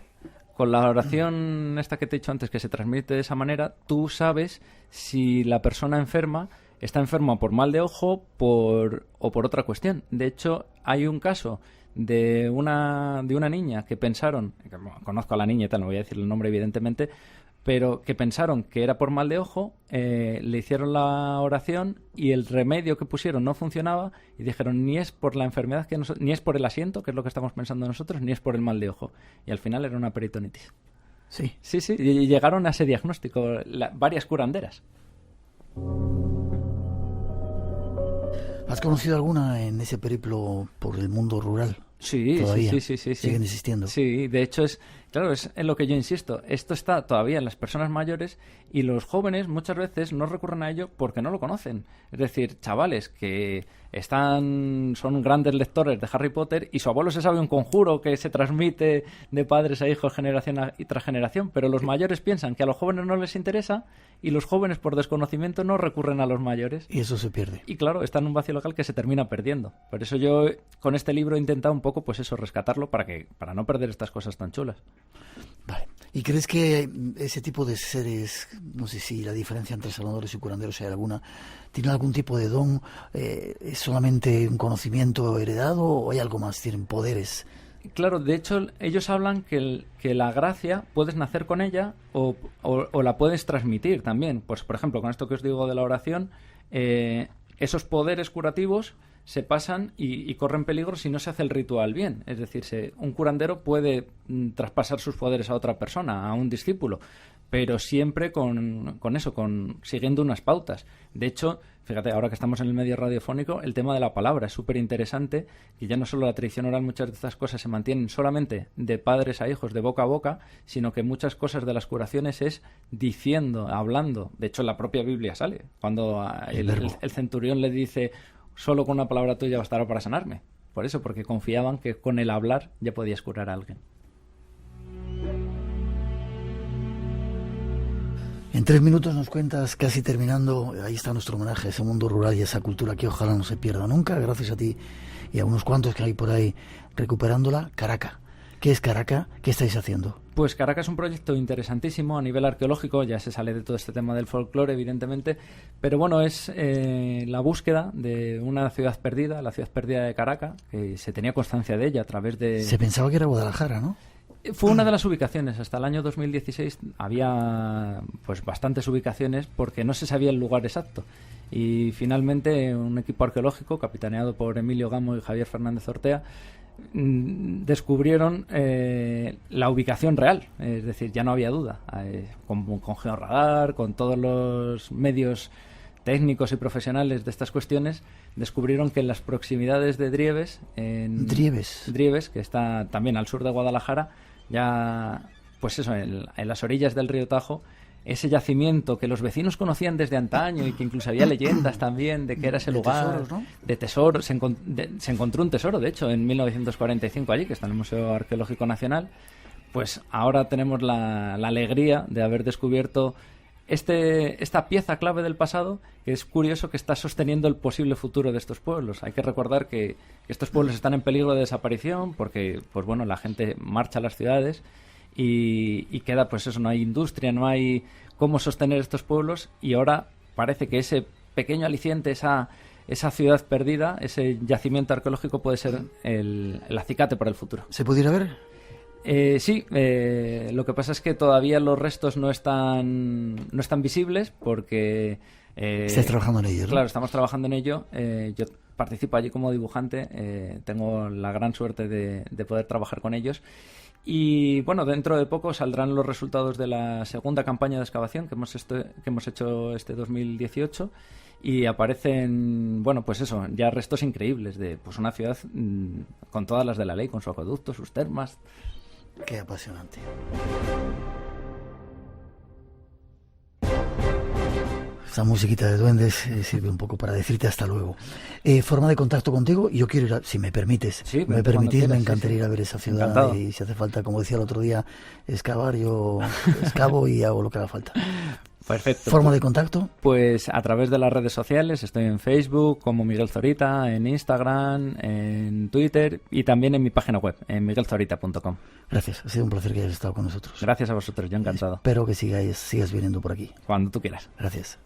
Con la oración esta que te he dicho antes, que se transmite de esa manera, tú sabes si la persona enferma está enferma por mal de ojo o por otra cuestión. De hecho, hay un caso de una niña que pensaron, conozco a la niña y tal, no voy a decir el nombre evidentemente, pero que pensaron que era por mal de ojo, le hicieron la oración y el remedio que pusieron no funcionaba y dijeron ni es por la enfermedad, ni es por el asiento, que es lo que estamos pensando nosotros, ni es por el mal de ojo. Y al final era una peritonitis. Sí. Sí, y llegaron a ese diagnóstico, varias curanderas. ¿Has conocido alguna en ese periplo por el mundo rural? Sí, ¿Todavía? Sí. ¿Siguen existiendo? Sí, de hecho es en lo que yo insisto. Esto está todavía en las personas mayores y los jóvenes muchas veces no recurren a ello porque no lo conocen. Es decir, chavales que son grandes lectores de Harry Potter y su abuelo se sabe un conjuro que se transmite de padres a hijos generación tras generación, pero los mayores piensan que a los jóvenes no les interesa y los jóvenes por desconocimiento no recurren a los mayores. Y eso se pierde. Y claro, está en un vacío local que se termina perdiendo. Por eso yo con este libro he intentado un poco pues eso, rescatarlo para no perder estas cosas tan chulas. Vale. ¿Y crees que ese tipo de seres, no sé si la diferencia entre sanadores y curanderos hay alguna, tienen algún tipo de don? ¿Es solamente un conocimiento heredado o hay algo más? ¿Tienen poderes? Claro, de hecho ellos hablan que la gracia puedes nacer con ella o la puedes transmitir también. Pues por ejemplo, con esto que os digo de la oración, esos poderes curativos se pasan y corren peligro si no se hace el ritual bien. Es decir, un curandero puede traspasar sus poderes a otra persona, a un discípulo, pero siempre con siguiendo unas pautas. De hecho, fíjate, ahora que estamos en el medio radiofónico, el tema de la palabra es súper interesante, que ya no solo la tradición oral, muchas de estas cosas se mantienen solamente de padres a hijos, de boca a boca, sino que muchas cosas de las curaciones es diciendo, hablando. De hecho, en la propia Biblia sale, cuando el centurión le dice, solo con una palabra tuya bastará para sanarme. Por eso, porque confiaban que con el hablar ya podías curar a alguien. En 3 minutos nos cuentas, casi terminando, ahí está nuestro homenaje a ese mundo rural y a esa cultura que ojalá no se pierda nunca, gracias a ti y a unos cuantos que hay por ahí recuperándola. Caracas. ¿Qué es Caracas? ¿Qué estáis haciendo? Pues Caracas es un proyecto interesantísimo a nivel arqueológico, ya se sale de todo este tema del folclore, evidentemente, pero bueno, es la búsqueda de una ciudad perdida, la ciudad perdida de Caracas, que se tenía constancia de ella a través de... Se pensaba que era Guadalajara, ¿no? Fue una de las ubicaciones. Hasta el año 2016 había pues bastantes ubicaciones porque no se sabía el lugar exacto. Y finalmente un equipo arqueológico capitaneado por Emilio Gamo y Javier Fernández Ortea descubrieron la ubicación real. Es decir, ya no había duda. Con georradar, con todos los medios técnicos y profesionales de estas cuestiones, descubrieron que en las proximidades de Drieves, Drieves, que está también al sur de Guadalajara, ya, pues eso, en las orillas del río Tajo, ese yacimiento que los vecinos conocían desde antaño y que incluso había leyendas también de que era ese lugar tesoros, ¿no? De tesoro, se encontró un tesoro, de hecho, en 1945 allí, que está en el Museo Arqueológico Nacional. Pues ahora tenemos la alegría de haber descubierto esta pieza clave del pasado, que es curioso que está sosteniendo el posible futuro de estos pueblos. Hay que recordar que estos pueblos están en peligro de desaparición porque, pues bueno, la gente marcha a las ciudades y queda, pues eso, no hay industria, no hay cómo sostener estos pueblos, y ahora parece que ese pequeño aliciente, esa ciudad perdida, ese yacimiento arqueológico puede ser el acicate para el futuro. ¿Se pudiera ver? Sí, lo que pasa es que todavía los restos no están visibles porque... Estáis trabajando en ello, ¿no? Claro, estamos trabajando en ello. Yo participo allí como dibujante, tengo la gran suerte de poder trabajar con ellos. Y bueno, dentro de poco saldrán los resultados de la segunda campaña de excavación que hemos hecho este 2018. Y aparecen, bueno, pues eso, ya restos increíbles de pues una ciudad con todas las de la ley, con su acueducto, sus termas. Qué apasionante. Esta musiquita de duendes sirve un poco para decirte hasta luego. Forma de contacto contigo, yo quiero ir si me permites. Sí, me permitís, me encantaría ir a ver esa ciudad. Encantado. Y si hace falta, como decía el otro día, excavar, yo excavo y hago lo que haga falta. Perfecto. ¿Forma de contacto? Pues a través de las redes sociales. Estoy en Facebook como Miguel Zorita, en Instagram, en Twitter y también en mi página web, en miguelzorita.com. Gracias, ha sido un placer que hayas estado con nosotros. Gracias a vosotros, yo encantado. Espero que sigas viniendo por aquí. Cuando tú quieras. Gracias.